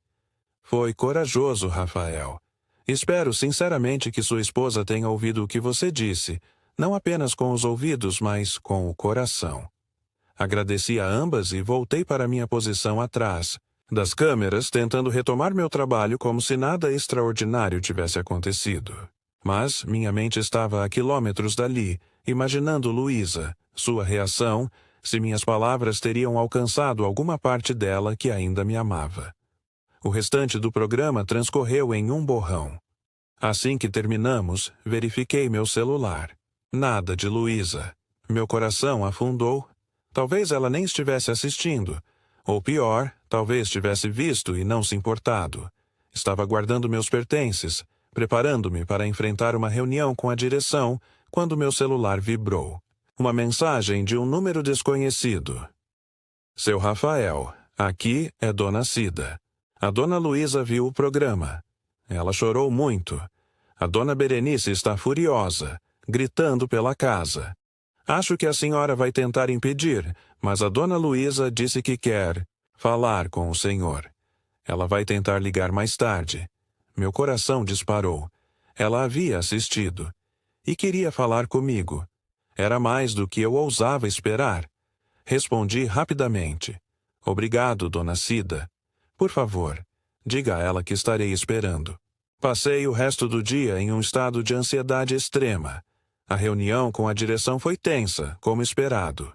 [SPEAKER 1] Foi corajoso, Rafael. Espero sinceramente que sua esposa tenha ouvido o que você disse, não apenas com os ouvidos, mas com o coração. Agradeci a ambas e voltei para minha posição atrás das câmeras, tentando retomar meu trabalho como se nada extraordinário tivesse acontecido. Mas minha mente estava a quilômetros dali, imaginando Luísa, sua reação, se minhas palavras teriam alcançado alguma parte dela que ainda me amava. O restante do programa transcorreu em um borrão. Assim que terminamos, verifiquei meu celular. Nada de Luísa. Meu coração afundou. Talvez ela nem estivesse assistindo. Ou pior, talvez tivesse visto e não se importado. Estava guardando meus pertences, preparando-me para enfrentar uma reunião com a direção, quando meu celular vibrou. Uma mensagem de um número desconhecido. Seu Rafael, aqui é Dona Cida. A Dona Luísa viu o programa. Ela chorou muito. A Dona Berenice está furiosa, gritando pela casa. Acho que a senhora vai tentar impedir, mas a Dona Luísa disse que quer falar com o senhor. Ela vai tentar ligar mais tarde. Meu coração disparou. Ela havia assistido. E queria falar comigo. Era mais do que eu ousava esperar. Respondi rapidamente. Obrigado, Dona Cida. Por favor, diga a ela que estarei esperando. Passei o resto do dia em um estado de ansiedade extrema. A reunião com a direção foi tensa, como esperado.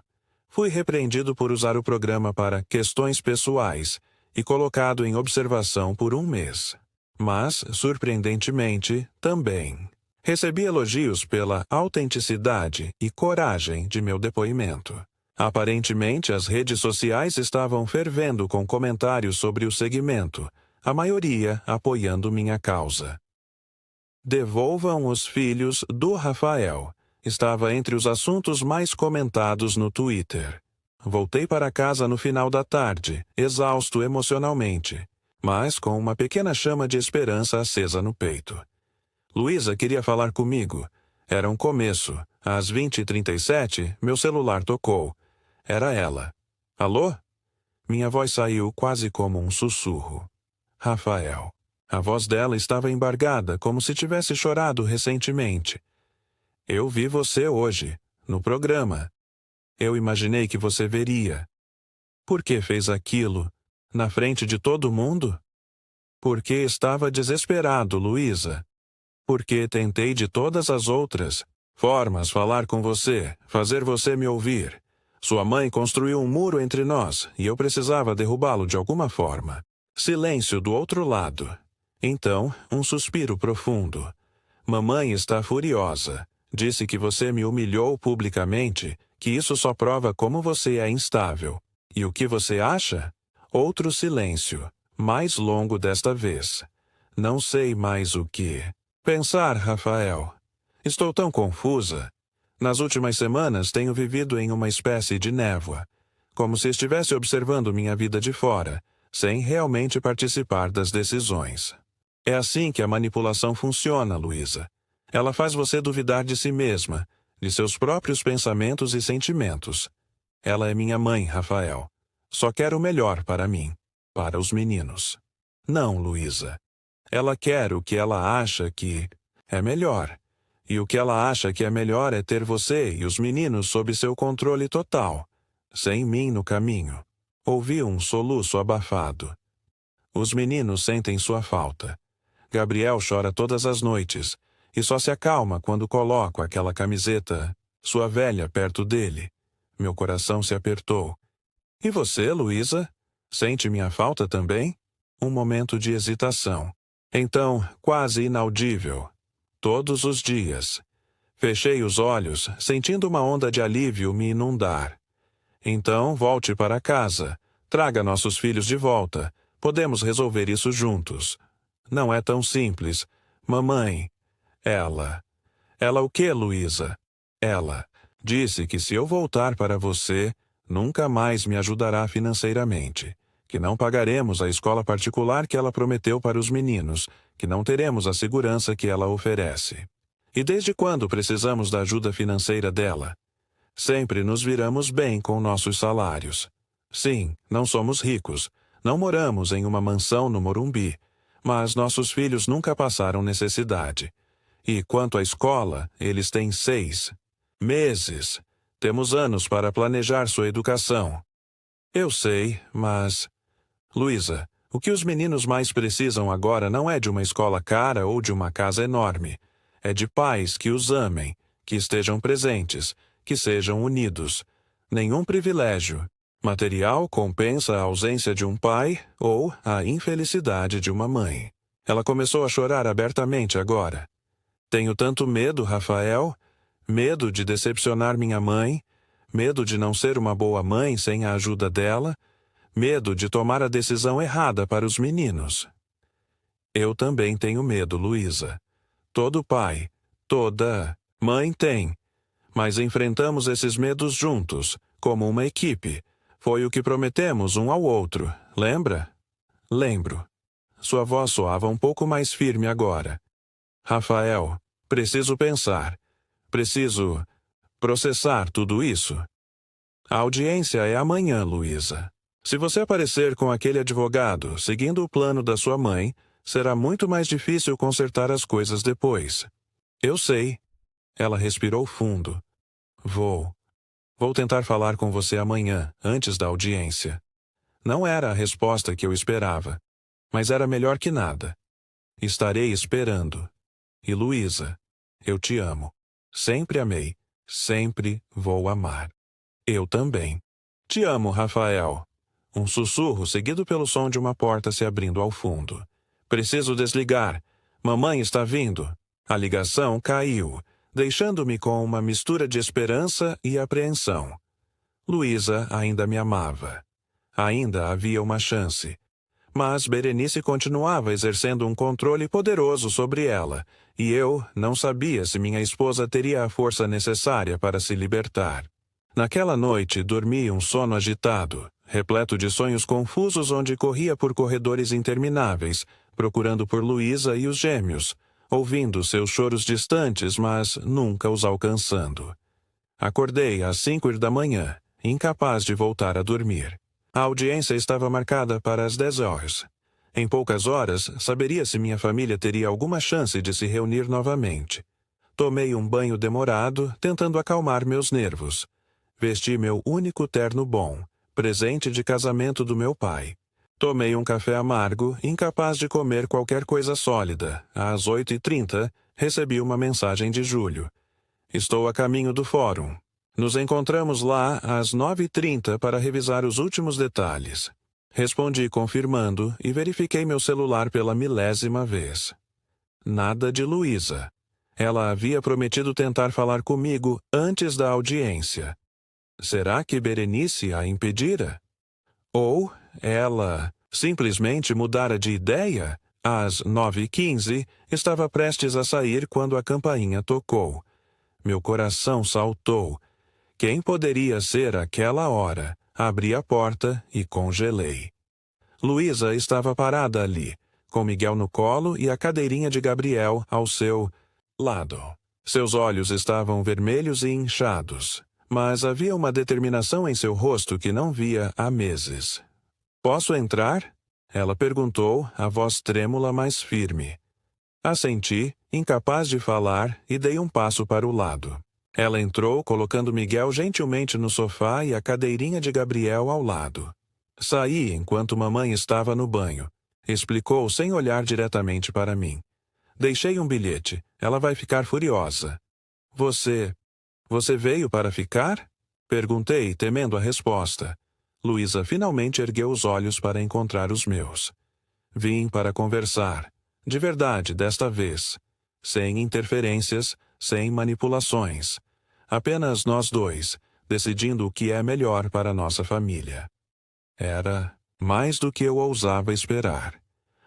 [SPEAKER 1] Fui repreendido por usar o programa para questões pessoais e colocado em observação por um mês. Mas, surpreendentemente, também recebi elogios pela autenticidade e coragem de meu depoimento. Aparentemente, as redes sociais estavam fervendo com comentários sobre o segmento, a maioria apoiando minha causa. Devolvam os filhos do Rafael. Estava entre os assuntos mais comentados no Twitter. Voltei para casa no final da tarde, exausto emocionalmente, mas com uma pequena chama de esperança acesa no peito. Luísa queria falar comigo. Era um começo. Às 20h37, meu celular tocou. Era ela. Alô? Minha voz saiu quase como um sussurro. Rafael. A voz dela estava embargada, como se tivesse chorado recentemente. Eu vi você hoje, no programa. Eu imaginei que você veria. Por que fez aquilo? Na frente de todo mundo? Porque estava desesperado, Luísa. Porque tentei de todas as outras formas falar com você, fazer você me ouvir. Sua mãe construiu um muro entre nós e eu precisava derrubá-lo de alguma forma. Silêncio do outro lado. Então, um suspiro profundo. Mamãe está furiosa. Disse que você me humilhou publicamente, que isso só prova como você é instável. E o que você acha? Outro silêncio, mais longo desta vez. Não sei mais o que pensar, Rafael. Estou tão confusa. Nas últimas semanas tenho vivido em uma espécie de névoa, como se estivesse observando minha vida de fora, sem realmente participar das decisões. É assim que a manipulação funciona, Luísa. Ela faz você duvidar de si mesma, de seus próprios pensamentos e sentimentos. Ela é minha mãe, Rafael. Só quer o melhor para mim, para os meninos. Não, Luísa. Ela quer o que ela acha que é melhor. E o que ela acha que é melhor é ter você e os meninos sob seu controle total, sem mim no caminho. Ouvi um soluço abafado. Os meninos sentem sua falta. Gabriel chora todas as noites, e só se acalma quando coloco aquela camiseta, sua velha, perto dele. Meu coração se apertou. E você, Luísa? Sente minha falta também? Um momento de hesitação. Então, quase inaudível. Todos os dias. Fechei os olhos, sentindo uma onda de alívio me inundar. Então, volte para casa. Traga nossos filhos de volta. Podemos resolver isso juntos. Não é tão simples. Mamãe. Ela. Ela o quê, Luísa? Ela disse que se eu voltar para você, nunca mais me ajudará financeiramente. Que não pagaremos a escola particular que ela prometeu para os meninos, que não teremos a segurança que ela oferece. E desde quando precisamos da ajuda financeira dela? Sempre nos viramos bem com nossos salários. Sim, não somos ricos, não moramos em uma mansão no Morumbi, mas nossos filhos nunca passaram necessidade. E quanto à escola, eles têm 6 meses. Temos anos para planejar sua educação. Eu sei, mas... Luísa, o que os meninos mais precisam agora não é de uma escola cara ou de uma casa enorme. É de pais que os amem, que estejam presentes, que sejam unidos. Nenhum privilégio material compensa a ausência de um pai ou a infelicidade de uma mãe. Ela começou a chorar abertamente agora. Tenho tanto medo, Rafael, medo de decepcionar minha mãe, medo de não ser uma boa mãe sem a ajuda dela, medo de tomar a decisão errada para os meninos. Eu também tenho medo, Luísa. Todo pai, toda mãe tem. Mas enfrentamos esses medos juntos, como uma equipe. Foi o que prometemos um ao outro, lembra? Lembro. Sua voz soava um pouco mais firme agora. Rafael, preciso pensar. Preciso processar tudo isso. A audiência é amanhã, Luísa. Se você aparecer com aquele advogado, seguindo o plano da sua mãe, será muito mais difícil consertar as coisas depois. Eu sei. Ela respirou fundo. Vou tentar falar com você amanhã, antes da audiência. Não era a resposta que eu esperava, mas era melhor que nada. Estarei esperando. E Luísa, eu te amo. Sempre amei, sempre vou amar. Eu também. Te amo, Rafael. Um sussurro seguido pelo som de uma porta se abrindo ao fundo. Preciso desligar. Mamãe está vindo. A ligação caiu, deixando-me com uma mistura de esperança e apreensão. Luísa ainda me amava. Ainda havia uma chance. Mas Berenice continuava exercendo um controle poderoso sobre ela, e eu não sabia se minha esposa teria a força necessária para se libertar. Naquela noite, dormi um sono agitado, repleto de sonhos confusos onde corria por corredores intermináveis, procurando por Luísa e os gêmeos, ouvindo seus choros distantes, mas nunca os alcançando. Acordei às 5 da manhã, incapaz de voltar a dormir. A audiência estava marcada para as 10 horas. Em poucas horas, saberia se minha família teria alguma chance de se reunir novamente. Tomei um banho demorado, tentando acalmar meus nervos. Vesti meu único terno bom, presente de casamento do meu pai. Tomei um café amargo, incapaz de comer qualquer coisa sólida. Às 8h30, recebi uma mensagem de Júlio. Estou a caminho do fórum. Nos encontramos lá às 9h30 para revisar os últimos detalhes. Respondi confirmando e verifiquei meu celular pela 1000ª vez. Nada de Luísa. Ela havia prometido tentar falar comigo antes da audiência. Será que Berenice a impedira? Ou ela simplesmente mudara de ideia? Às 9h15, estava prestes a sair quando a campainha tocou. Meu coração saltou. Quem poderia ser aquela hora? Abri a porta e congelei. Luísa estava parada ali, com Miguel no colo e a cadeirinha de Gabriel ao seu lado. Seus olhos estavam vermelhos e inchados, mas havia uma determinação em seu rosto que não via há meses. "Posso entrar?" Ela perguntou, a voz trêmula, mas firme. Assenti, incapaz de falar, e dei um passo para o lado. Ela entrou, colocando Miguel gentilmente no sofá e a cadeirinha de Gabriel ao lado. Saí enquanto mamãe estava no banho. Explicou sem olhar diretamente para mim. Deixei um bilhete. Ela vai ficar furiosa. Você veio para ficar? Perguntei, temendo a resposta. Luísa finalmente ergueu os olhos para encontrar os meus. Vim para conversar. De verdade, desta vez. Sem interferências, sem manipulações. Apenas nós dois, decidindo o que é melhor para nossa família. Era mais do que eu ousava esperar.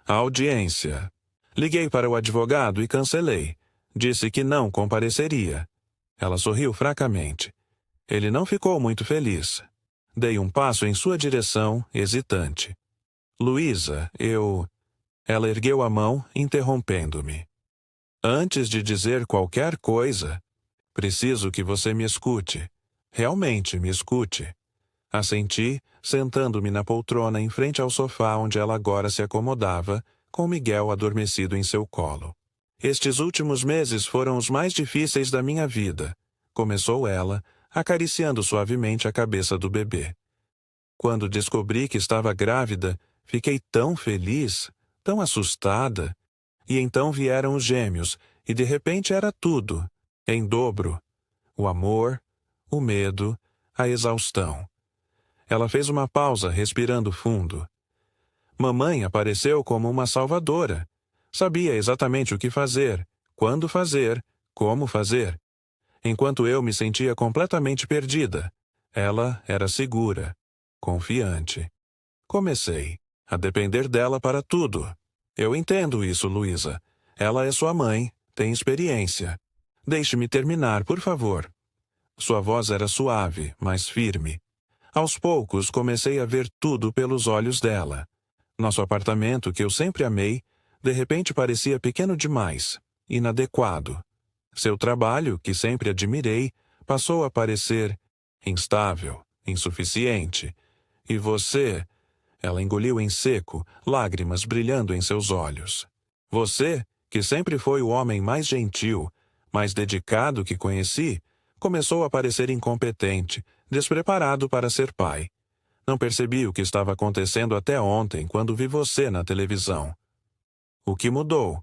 [SPEAKER 1] A audiência. Liguei para o advogado e cancelei. Disse que não compareceria. Ela sorriu fracamente. Ele não ficou muito feliz. Dei um passo em sua direção, hesitante. Luísa, Ela ergueu a mão, interrompendo-me. Antes de dizer qualquer coisa, preciso que você me escute. Realmente me escute. Assenti, sentando-me na poltrona em frente ao sofá onde ela agora se acomodava, com Miguel adormecido em seu colo. Estes últimos meses foram os mais difíceis da minha vida, começou ela, acariciando suavemente a cabeça do bebê. Quando descobri que estava grávida, fiquei tão feliz, tão assustada. E então vieram os gêmeos, e de repente era tudo, em dobro. O amor, o medo, a exaustão. Ela fez uma pausa, respirando fundo. Mamãe apareceu como uma salvadora. Sabia exatamente o que fazer, quando fazer, como fazer. Enquanto eu me sentia completamente perdida, ela era segura, confiante. Comecei a depender dela para tudo. Eu entendo isso, Luísa. Ela é sua mãe, tem experiência. Deixe-me terminar, por favor. Sua voz era suave, mas firme. Aos poucos, comecei a ver tudo pelos olhos dela. Nosso apartamento, que eu sempre amei, de repente parecia pequeno demais, inadequado. Seu trabalho, que sempre admirei, passou a parecer instável, insuficiente. E você... Ela engoliu em seco, lágrimas brilhando em seus olhos. Você, que sempre foi o homem mais gentil, mais dedicado que conheci, começou a parecer incompetente, despreparado para ser pai. Não percebi o que estava acontecendo até ontem, quando vi você na televisão. O que mudou?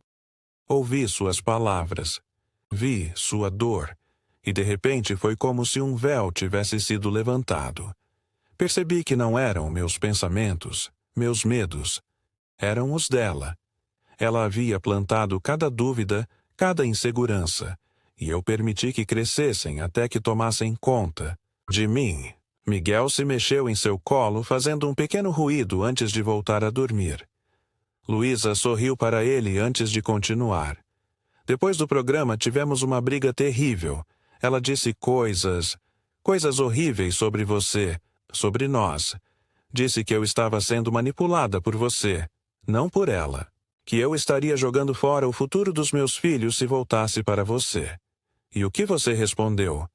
[SPEAKER 1] Ouvi suas palavras. Vi sua dor. E de repente foi como se um véu tivesse sido levantado. Percebi que não eram meus pensamentos, meus medos. Eram os dela. Ela havia plantado cada dúvida, cada insegurança, e eu permiti que crescessem até que tomassem conta de mim. Miguel se mexeu em seu colo, fazendo um pequeno ruído antes de voltar a dormir. Luísa sorriu para ele antes de continuar. Depois do programa tivemos uma briga terrível. Ela disse coisas horríveis sobre você, sobre nós. Disse que eu estava sendo manipulada por você, não por ela. Que eu estaria jogando fora o futuro dos meus filhos se voltasse para você. E o que você respondeu?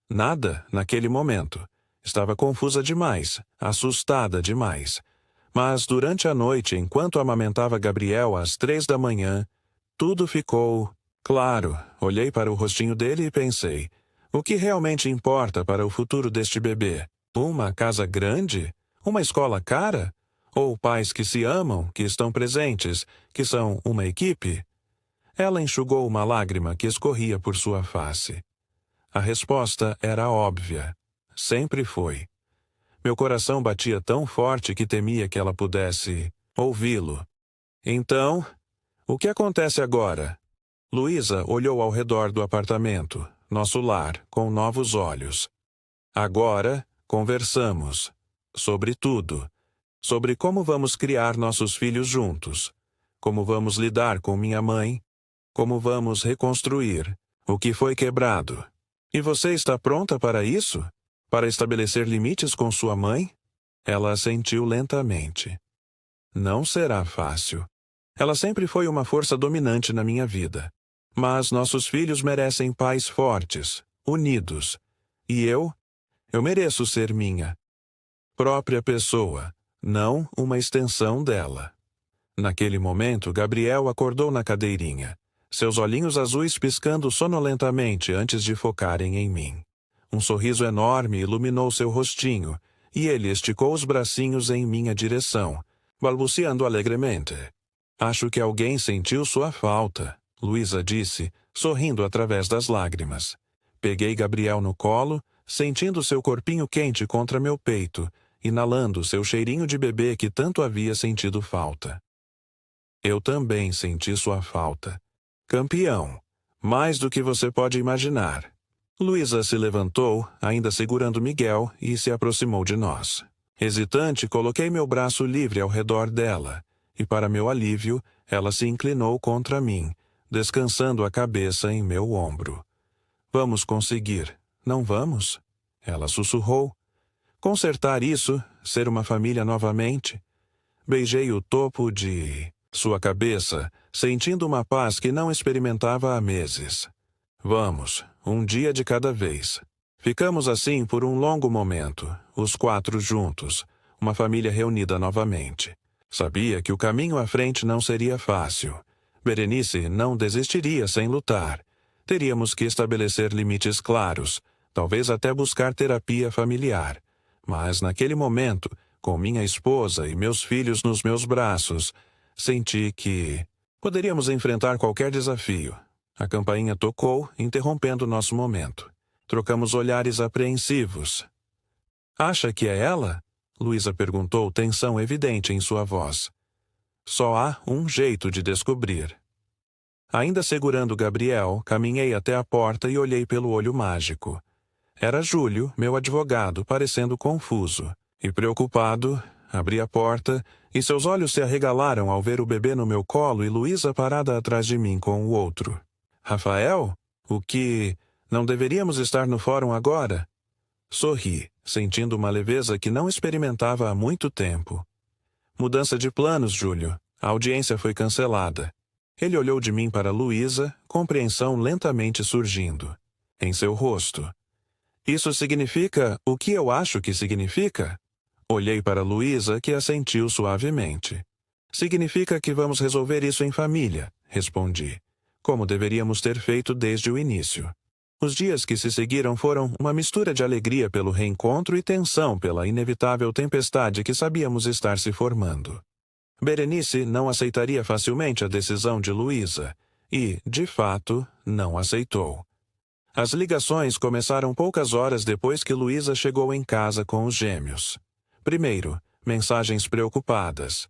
[SPEAKER 1] Nada, naquele momento. Estava confusa demais, assustada demais. Mas durante a noite, enquanto amamentava Gabriel às 3 da manhã, tudo ficou claro. Olhei para o rostinho dele e pensei: o que realmente importa para o futuro deste bebê? Uma casa grande? Uma escola cara? Ou pais que se amam, que estão presentes, que são uma equipe? Ela enxugou uma lágrima que escorria por sua face. A resposta era óbvia. Sempre foi. Meu coração batia tão forte que temia que ela pudesse ouvi-lo. Então, o que acontece agora? Luísa olhou ao redor do apartamento, nosso lar, com novos olhos. Agora, conversamos. Sobre tudo. Sobre como vamos criar nossos filhos juntos. Como vamos lidar com minha mãe. Como vamos reconstruir o que foi quebrado. E você está pronta para isso? Para estabelecer limites com sua mãe? Ela assentiu lentamente. Não será fácil. Ela sempre foi uma força dominante na minha vida. Mas nossos filhos merecem pais fortes, unidos. E eu mereço ser minha própria pessoa, não uma extensão dela. Naquele momento, Gabriel acordou na cadeirinha, seus olhinhos azuis piscando sonolentamente antes de focarem em mim. Um sorriso enorme iluminou seu rostinho, e ele esticou os bracinhos em minha direção, balbuciando alegremente. Acho que alguém sentiu sua falta, Luísa disse, sorrindo através das lágrimas. Peguei Gabriel no colo, sentindo seu corpinho quente contra meu peito, inalando seu cheirinho de bebê que tanto havia sentido falta. Eu também senti sua falta. Campeão, mais do que você pode imaginar. Luísa se levantou, ainda segurando Miguel, e se aproximou de nós. Hesitante, coloquei meu braço livre ao redor dela, e para meu alívio, ela se inclinou contra mim, descansando a cabeça em meu ombro. Vamos conseguir, não vamos? Ela sussurrou. Consertar isso, ser uma família novamente. Beijei o topo de sua cabeça, sentindo uma paz que não experimentava há meses. Vamos, um dia de cada vez. Ficamos assim por um longo momento, os 4 juntos, uma família reunida novamente. Sabia que o caminho à frente não seria fácil. Berenice não desistiria sem lutar. Teríamos que estabelecer limites claros, talvez até buscar terapia familiar. Mas naquele momento, com minha esposa e meus filhos nos meus braços, senti que poderíamos enfrentar qualquer desafio. A campainha tocou, interrompendo nosso momento. Trocamos olhares apreensivos. Acha que é ela? Luísa perguntou, tensão evidente em sua voz. Só há um jeito de descobrir. Ainda segurando Gabriel, caminhei até a porta e olhei pelo olho mágico. Era Júlio, meu advogado, parecendo confuso. E preocupado, abri a porta e seus olhos se arregalaram ao ver o bebê no meu colo e Luísa parada atrás de mim com o outro. Rafael? O que... Não deveríamos estar no fórum agora? Sorri, sentindo uma leveza que não experimentava há muito tempo. Mudança de planos, Júlio. A audiência foi cancelada. Ele olhou de mim para Luísa, compreensão lentamente surgindo. Em seu rosto. Isso significa o que eu acho que significa? Olhei para Luísa, que assentiu suavemente. Significa que vamos resolver isso em família, respondi, como deveríamos ter feito desde o início. Os dias que se seguiram foram uma mistura de alegria pelo reencontro e tensão pela inevitável tempestade que sabíamos estar se formando. Berenice não aceitaria facilmente a decisão de Luísa e, de fato, não aceitou. As ligações começaram poucas horas depois que Luísa chegou em casa com os gêmeos. Primeiro, mensagens preocupadas.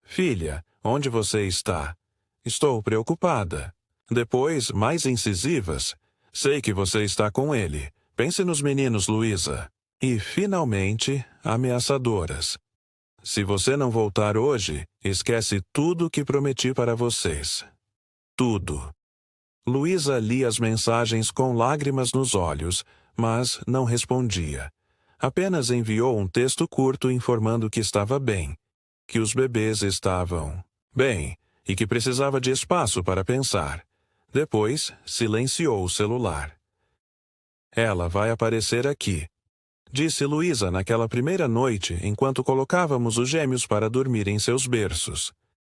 [SPEAKER 1] Filha, onde você está? Estou preocupada. Depois, mais incisivas. Sei que você está com ele. Pense nos meninos, Luísa. E, finalmente, ameaçadoras. Se você não voltar hoje, esquece tudo que prometi para vocês. Tudo. Luísa lia as mensagens com lágrimas nos olhos, mas não respondia. Apenas enviou um texto curto informando que estava bem, que os bebês estavam bem e que precisava de espaço para pensar. Depois, silenciou o celular. Ela vai aparecer aqui, disse Luísa naquela primeira noite enquanto colocávamos os gêmeos para dormir em seus berços.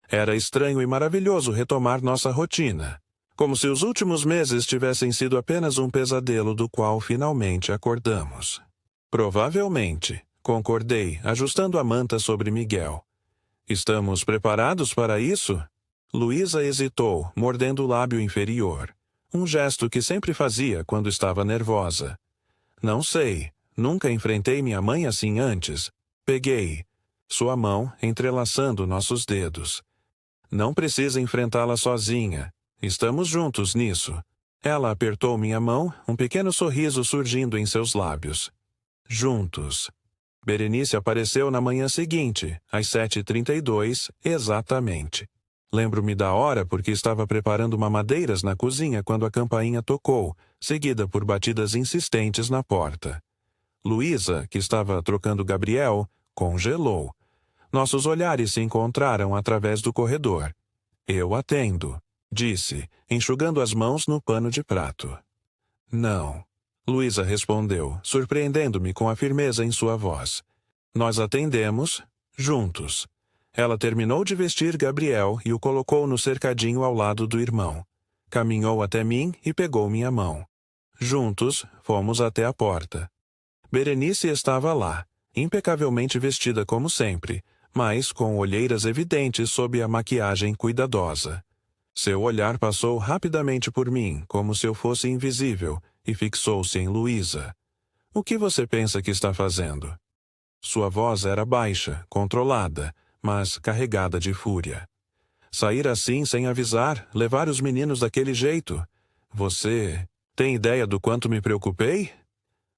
[SPEAKER 1] Era estranho e maravilhoso retomar nossa rotina, como se os últimos meses tivessem sido apenas um pesadelo do qual finalmente acordamos. Provavelmente, concordei, ajustando a manta sobre Miguel. Estamos preparados para isso? Luísa hesitou, mordendo o lábio inferior, um gesto que sempre fazia quando estava nervosa. Não sei, nunca enfrentei minha mãe assim antes. Peguei sua mão, entrelaçando nossos dedos. Não precisa enfrentá-la sozinha. Estamos juntos nisso. Ela apertou minha mão, um pequeno sorriso surgindo em seus lábios. Juntos. Berenice apareceu na manhã seguinte, às 7h32, exatamente. Lembro-me da hora porque estava preparando mamadeiras na cozinha quando a campainha tocou, seguida por batidas insistentes na porta. Luísa, que estava trocando Gabriel, congelou. Nossos olhares se encontraram através do corredor. Eu atendo, disse, enxugando as mãos no pano de prato. Não. Luísa respondeu, surpreendendo-me com a firmeza em sua voz. Nós atendemos, juntos. Ela terminou de vestir Gabriel e o colocou no cercadinho ao lado do irmão. Caminhou até mim e pegou minha mão. Juntos, fomos até a porta. Berenice estava lá, impecavelmente vestida como sempre, mas com olheiras evidentes sob a maquiagem cuidadosa. Seu olhar passou rapidamente por mim, como se eu fosse invisível, e fixou-se em Luísa. O que você pensa que está fazendo? Sua voz era baixa, controlada, mas carregada de fúria. Sair assim sem avisar, levar os meninos daquele jeito. Você tem ideia do quanto me preocupei?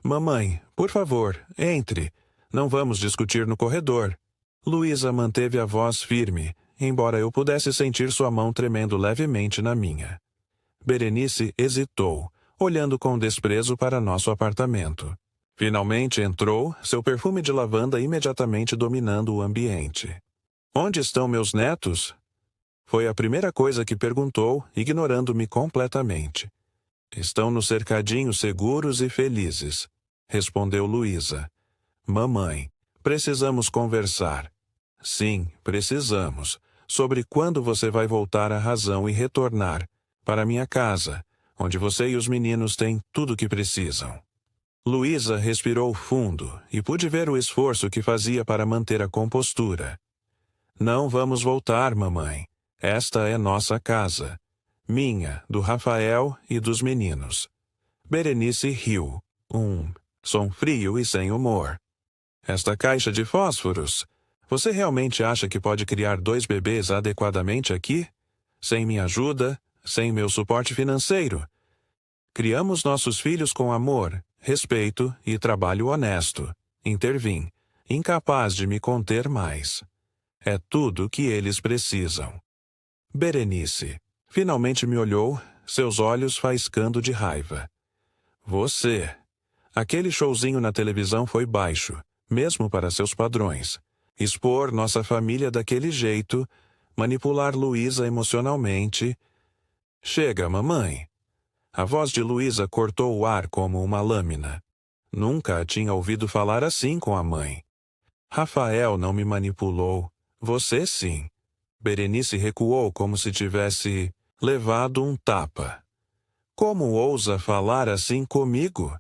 [SPEAKER 1] Mamãe, por favor, entre. Não vamos discutir no corredor. Luísa manteve a voz firme, embora eu pudesse sentir sua mão tremendo levemente na minha. Berenice hesitou, olhando com desprezo para nosso apartamento. Finalmente entrou, seu perfume de lavanda imediatamente dominando o ambiente. Onde estão meus netos? Foi a primeira coisa que perguntou, ignorando-me completamente. Estão no cercadinho seguros e felizes, respondeu Luísa. Mamãe, precisamos conversar. Sim, precisamos. Sobre quando você vai voltar à razão e retornar para minha casa, onde você e os meninos têm tudo o que precisam. Luísa respirou fundo e pude ver o esforço que fazia para manter a compostura. Não vamos voltar, mamãe. Esta é nossa casa. Minha, do Rafael e dos meninos. Berenice riu. Som frio e sem humor. Esta caixa de fósforos. Você realmente acha que pode criar 2 bebês adequadamente aqui? Sem minha ajuda, sem meu suporte financeiro. Criamos nossos filhos com amor, respeito e trabalho honesto. Intervim, incapaz de me conter mais. É tudo o que eles precisam. Berenice finalmente me olhou, seus olhos faiscando de raiva. Você. Aquele showzinho na televisão foi baixo, mesmo para seus padrões. Expor nossa família daquele jeito, manipular Luísa emocionalmente. Chega, mamãe. A voz de Luísa cortou o ar como uma lâmina. Nunca a tinha ouvido falar assim com a mãe. Rafael não me manipulou. Você sim. Berenice recuou como se tivesse levado um tapa. Como ousa falar assim comigo?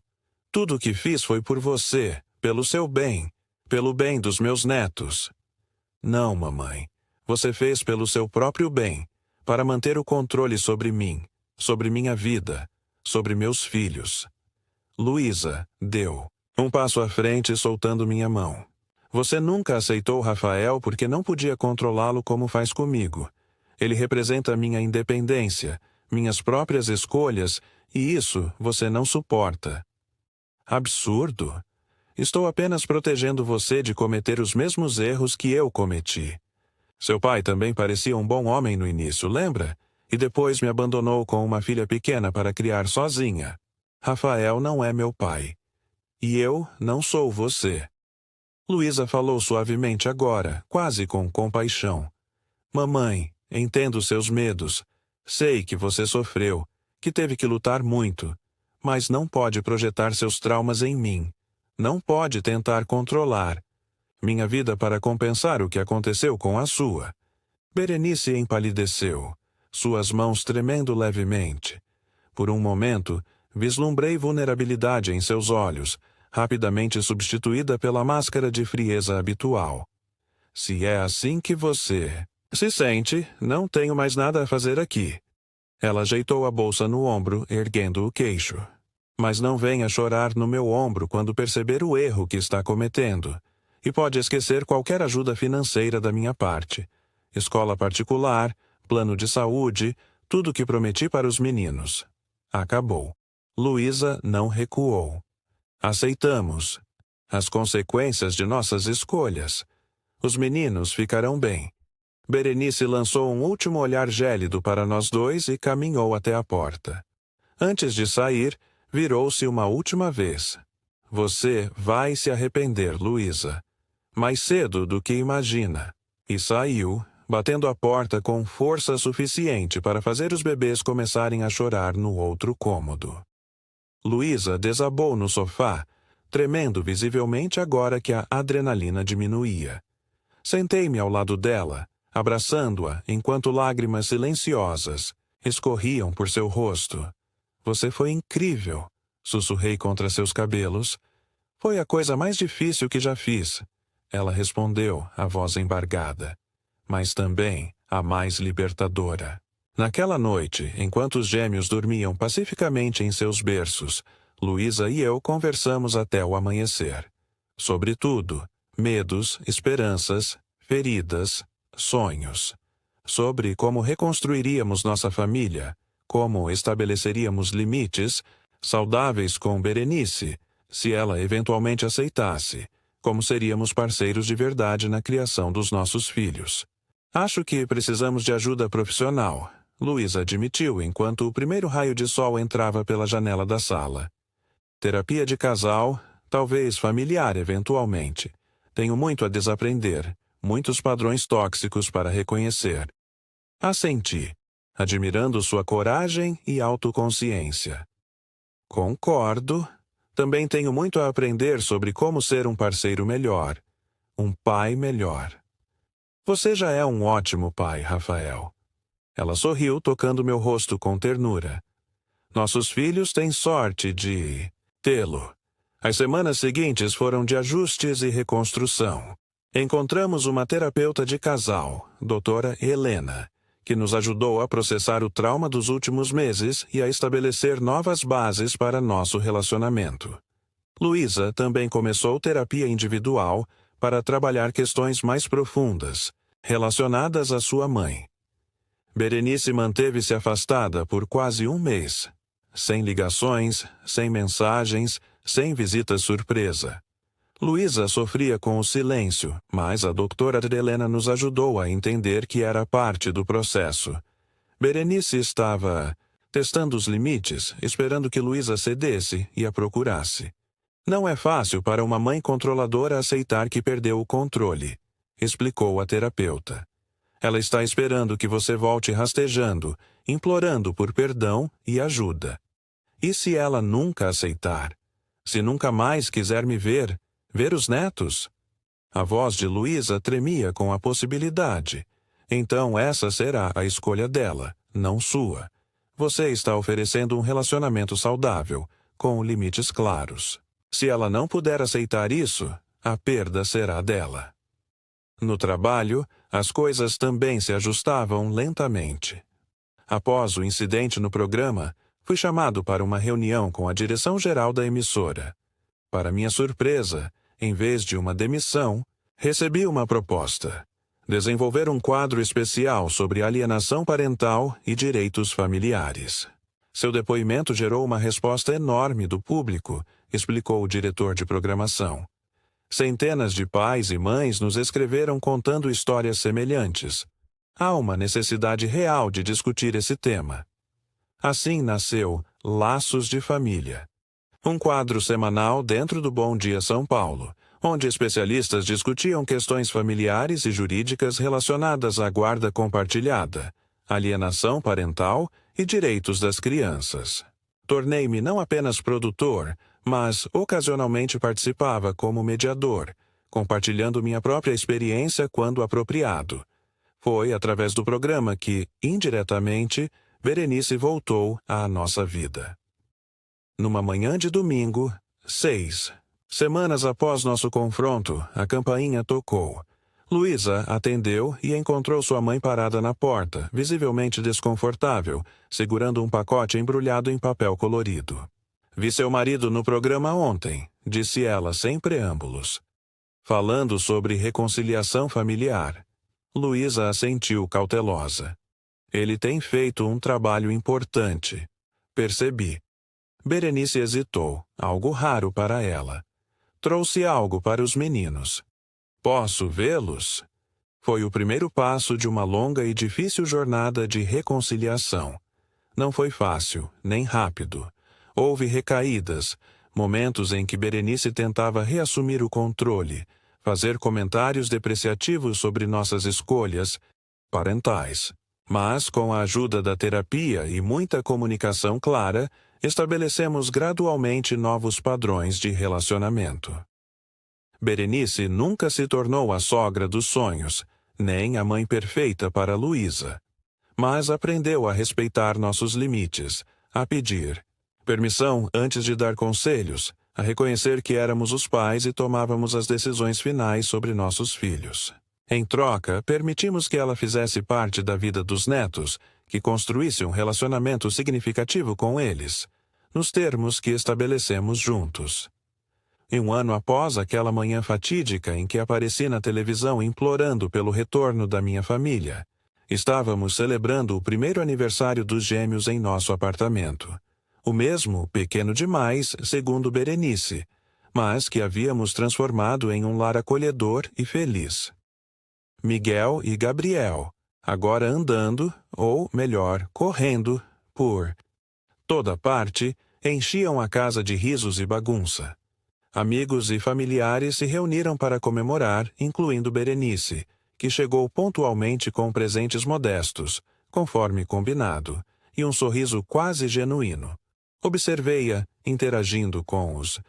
[SPEAKER 1] Tudo o que fiz foi por você, pelo seu bem, pelo bem dos meus netos. Não, mamãe. Você fez pelo seu próprio bem, para manter o controle sobre mim, sobre minha vida, sobre meus filhos. Luísa deu um passo à frente soltando minha mão. Você nunca aceitou Rafael porque não podia controlá-lo como faz comigo. Ele representa minha independência, minhas próprias escolhas, e isso você não suporta. Absurdo. Estou apenas protegendo você de cometer os mesmos erros que eu cometi. Seu pai também parecia um bom homem no início, lembra? E depois me abandonou com uma filha pequena para criar sozinha. Rafael não é meu pai. E eu não sou você. Luísa falou suavemente agora, quase com compaixão. Mamãe, entendo seus medos. Sei que você sofreu, que teve que lutar muito, mas não pode projetar seus traumas em mim. Não pode tentar controlar minha vida para compensar o que aconteceu com a sua. Berenice empalideceu, suas mãos tremendo levemente. Por um momento, vislumbrei vulnerabilidade em seus olhos, rapidamente substituída pela máscara de frieza habitual. Se é assim que você se sente, não tenho mais nada a fazer aqui. Ela ajeitou a bolsa no ombro, erguendo o queixo. Mas não venha chorar no meu ombro quando perceber o erro que está cometendo. E pode esquecer qualquer ajuda financeira da minha parte. Escola particular, plano de saúde, tudo que prometi para os meninos. Acabou. Luísa não recuou. Aceitamos as consequências de nossas escolhas. Os meninos ficarão bem. Berenice lançou um último olhar gélido para nós dois e caminhou até a porta. Antes de sair, virou-se uma última vez. Você vai se arrepender, Luísa. Mais cedo do que imagina. E saiu, batendo a porta com força suficiente para fazer os bebês começarem a chorar no outro cômodo. Luísa desabou no sofá, tremendo visivelmente agora que a adrenalina diminuía. Sentei-me ao lado dela, abraçando-a enquanto lágrimas silenciosas escorriam por seu rosto. Você foi incrível, sussurrei contra seus cabelos. Foi a coisa mais difícil que já fiz. Ela respondeu, a voz embargada. Mas também a mais libertadora. Naquela noite, enquanto os gêmeos dormiam pacificamente em seus berços, Luísa e eu conversamos até o amanhecer. Sobre tudo, medos, esperanças, feridas, sonhos. Sobre como reconstruiríamos nossa família, como estabeleceríamos limites saudáveis com Berenice, se ela eventualmente aceitasse, como seríamos parceiros de verdade na criação dos nossos filhos. Acho que precisamos de ajuda profissional, Luísa admitiu enquanto o primeiro raio de sol entrava pela janela da sala. Terapia de casal, talvez familiar eventualmente. Tenho muito a desaprender, muitos padrões tóxicos para reconhecer. Assenti, admirando sua coragem e autoconsciência. Concordo. Também tenho muito a aprender sobre como ser um parceiro melhor, um pai melhor. Você já é um ótimo pai, Rafael. Ela sorriu, tocando meu rosto com ternura. Nossos filhos têm sorte de tê-lo. As semanas seguintes foram de ajustes e reconstrução. Encontramos uma terapeuta de casal, doutora Helena, que nos ajudou a processar o trauma dos últimos meses e a estabelecer novas bases para nosso relacionamento. Luísa também começou terapia individual para trabalhar questões mais profundas, relacionadas à sua mãe. Berenice manteve-se afastada por quase um mês, sem ligações, sem mensagens, sem visitas surpresa. Luísa sofria com o silêncio, mas a doutora Helena nos ajudou a entender que era parte do processo. Berenice estava testando os limites, esperando que Luísa cedesse e a procurasse. Não é fácil para uma mãe controladora aceitar que perdeu o controle, explicou a terapeuta. Ela está esperando que você volte rastejando, implorando por perdão e ajuda. E se ela nunca aceitar? Se nunca mais quiser me ver os netos? A voz de Luísa tremia com a possibilidade. Então essa será a escolha dela, não sua. Você está oferecendo um relacionamento saudável, com limites claros. Se ela não puder aceitar isso, a perda será dela. No trabalho, as coisas também se ajustavam lentamente. Após o incidente no programa, fui chamado para uma reunião com a direção-geral da emissora. Para minha surpresa, em vez de uma demissão, recebi uma proposta: desenvolver um quadro especial sobre alienação parental e direitos familiares. Seu depoimento gerou uma resposta enorme do público, explicou o diretor de programação. Centenas de pais e mães nos escreveram contando histórias semelhantes. Há uma necessidade real de discutir esse tema. Assim nasceu Laços de Família, um quadro semanal dentro do Bom Dia São Paulo, onde especialistas discutiam questões familiares e jurídicas relacionadas à guarda compartilhada, alienação parental e direitos das crianças. Tornei-me não apenas produtor, mas ocasionalmente participava como mediador, compartilhando minha própria experiência quando apropriado. Foi através do programa que, indiretamente, Berenice voltou à nossa vida. Numa manhã de domingo, 6 semanas após nosso confronto, a campainha tocou. Luísa atendeu e encontrou sua mãe parada na porta, visivelmente desconfortável, segurando um pacote embrulhado em papel colorido. "Vi seu marido no programa ontem", disse ela sem preâmbulos. "Falando sobre reconciliação familiar." Luísa assentiu cautelosa. "Ele tem feito um trabalho importante." Percebi. Berenice hesitou, algo raro para ela. "Trouxe algo para os meninos. Posso vê-los?" Foi o primeiro passo de uma longa e difícil jornada de reconciliação. Não foi fácil, nem rápido. Houve recaídas, momentos em que Berenice tentava reassumir o controle, fazer comentários depreciativos sobre nossas escolhas parentais. Mas, com a ajuda da terapia e muita comunicação clara, estabelecemos gradualmente novos padrões de relacionamento. Berenice nunca se tornou a sogra dos sonhos, nem a mãe perfeita para Luísa. Mas aprendeu a respeitar nossos limites, a pedir permissão antes de dar conselhos, a reconhecer que éramos os pais e tomávamos as decisões finais sobre nossos filhos. Em troca, permitimos que ela fizesse parte da vida dos netos, que construísse um relacionamento significativo com eles, nos termos que estabelecemos juntos. E um ano após aquela manhã fatídica em que apareci na televisão implorando pelo retorno da minha família, estávamos celebrando o primeiro aniversário dos gêmeos em nosso apartamento. O mesmo, pequeno demais, segundo Berenice, mas que havíamos transformado em um lar acolhedor e feliz. Miguel e Gabriel, agora andando, ou melhor, correndo, por toda parte, enchiam a casa de risos e bagunça. Amigos e familiares se reuniram para comemorar, incluindo Berenice, que chegou pontualmente com presentes modestos, conforme combinado, e um sorriso quase genuíno. Observei-a, interagindo com os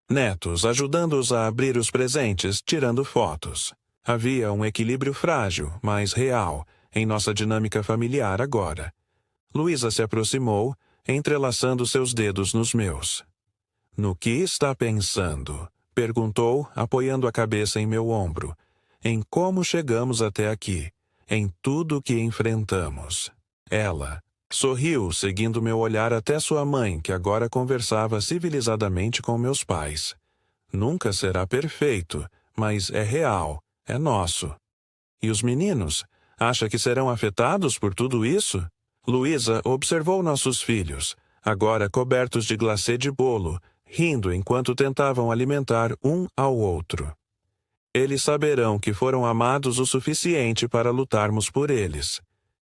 [SPEAKER 1] netos, ajudando-os a abrir os presentes, tirando fotos. Havia um equilíbrio frágil, mas real, em nossa dinâmica familiar agora. Luísa se aproximou, entrelaçando seus dedos nos meus. "No que está pensando?" perguntou, apoiando a cabeça em meu ombro. "Em como chegamos até aqui, em tudo o que enfrentamos." Ela sorriu, seguindo meu olhar até sua mãe, que agora conversava civilizadamente com meus pais. "Nunca será perfeito, mas é real, é nosso." "E os meninos? Acha que serão afetados por tudo isso?" Luísa observou nossos filhos, agora cobertos de glacê de bolo, rindo enquanto tentavam alimentar um ao outro. "Eles saberão que foram amados o suficiente para lutarmos por eles.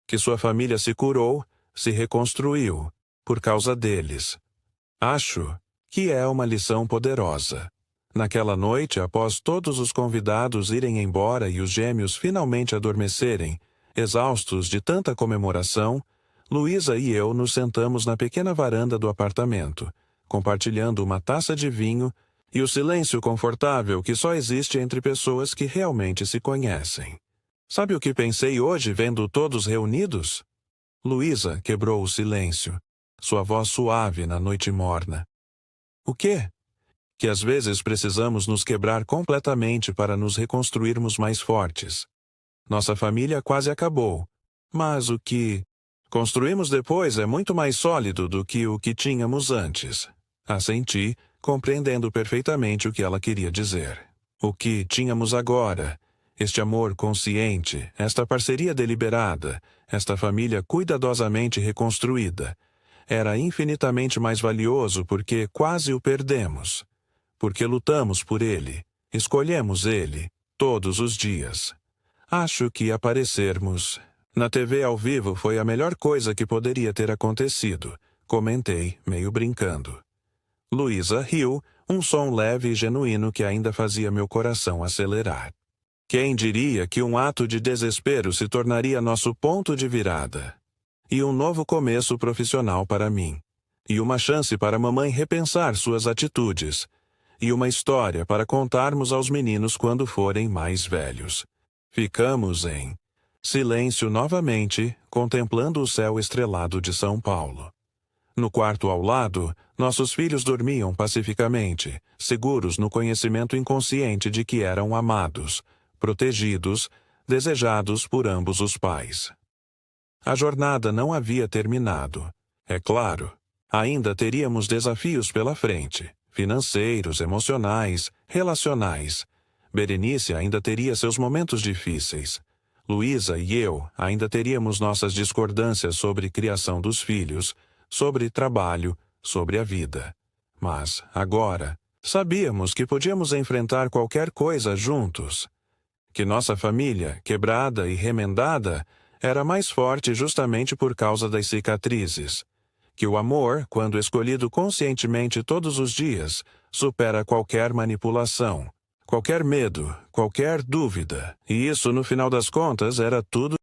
[SPEAKER 1] Que sua família se curou, se reconstruiu, por causa deles. Acho que é uma lição poderosa." Naquela noite, após todos os convidados irem embora e os gêmeos finalmente adormecerem, exaustos de tanta comemoração, Luísa e eu nos sentamos na pequena varanda do apartamento, compartilhando uma taça de vinho e o silêncio confortável que só existe entre pessoas que realmente se conhecem. "Sabe o que pensei hoje vendo todos reunidos?" Luísa quebrou o silêncio, sua voz suave na noite morna. "O quê?" "Que às vezes precisamos nos quebrar completamente para nos reconstruirmos mais fortes. Nossa família quase acabou, mas o que construímos depois é muito mais sólido do que o que tínhamos antes." Assenti, compreendendo perfeitamente o que ela queria dizer. O que tínhamos agora, este amor consciente, esta parceria deliberada, esta família cuidadosamente reconstruída, era infinitamente mais valioso porque quase o perdemos. Porque lutamos por ele, escolhemos ele, todos os dias. Acho que aparecermos na TV ao vivo foi a melhor coisa que poderia ter acontecido, comentei, meio brincando. Luísa riu, um som leve e genuíno que ainda fazia meu coração acelerar. Quem diria que um ato de desespero se tornaria nosso ponto de virada? E um novo começo profissional para mim. E uma chance para mamãe repensar suas atitudes. E uma história para contarmos aos meninos quando forem mais velhos. Ficamos em silêncio novamente, contemplando o céu estrelado de São Paulo. No quarto ao lado, nossos filhos dormiam pacificamente, seguros no conhecimento inconsciente de que eram amados, protegidos, desejados por ambos os pais. A jornada não havia terminado. É claro, ainda teríamos desafios pela frente, financeiros, emocionais, relacionais. Berenice ainda teria seus momentos difíceis. Luísa e eu ainda teríamos nossas discordâncias sobre criação dos filhos, sobre trabalho, sobre a vida. Mas, agora, sabíamos que podíamos enfrentar qualquer coisa juntos. Que nossa família, quebrada e remendada, era mais forte justamente por causa das cicatrizes. Que o amor, quando escolhido conscientemente todos os dias, supera qualquer manipulação, qualquer medo, qualquer dúvida. E isso, no final das contas, era tudo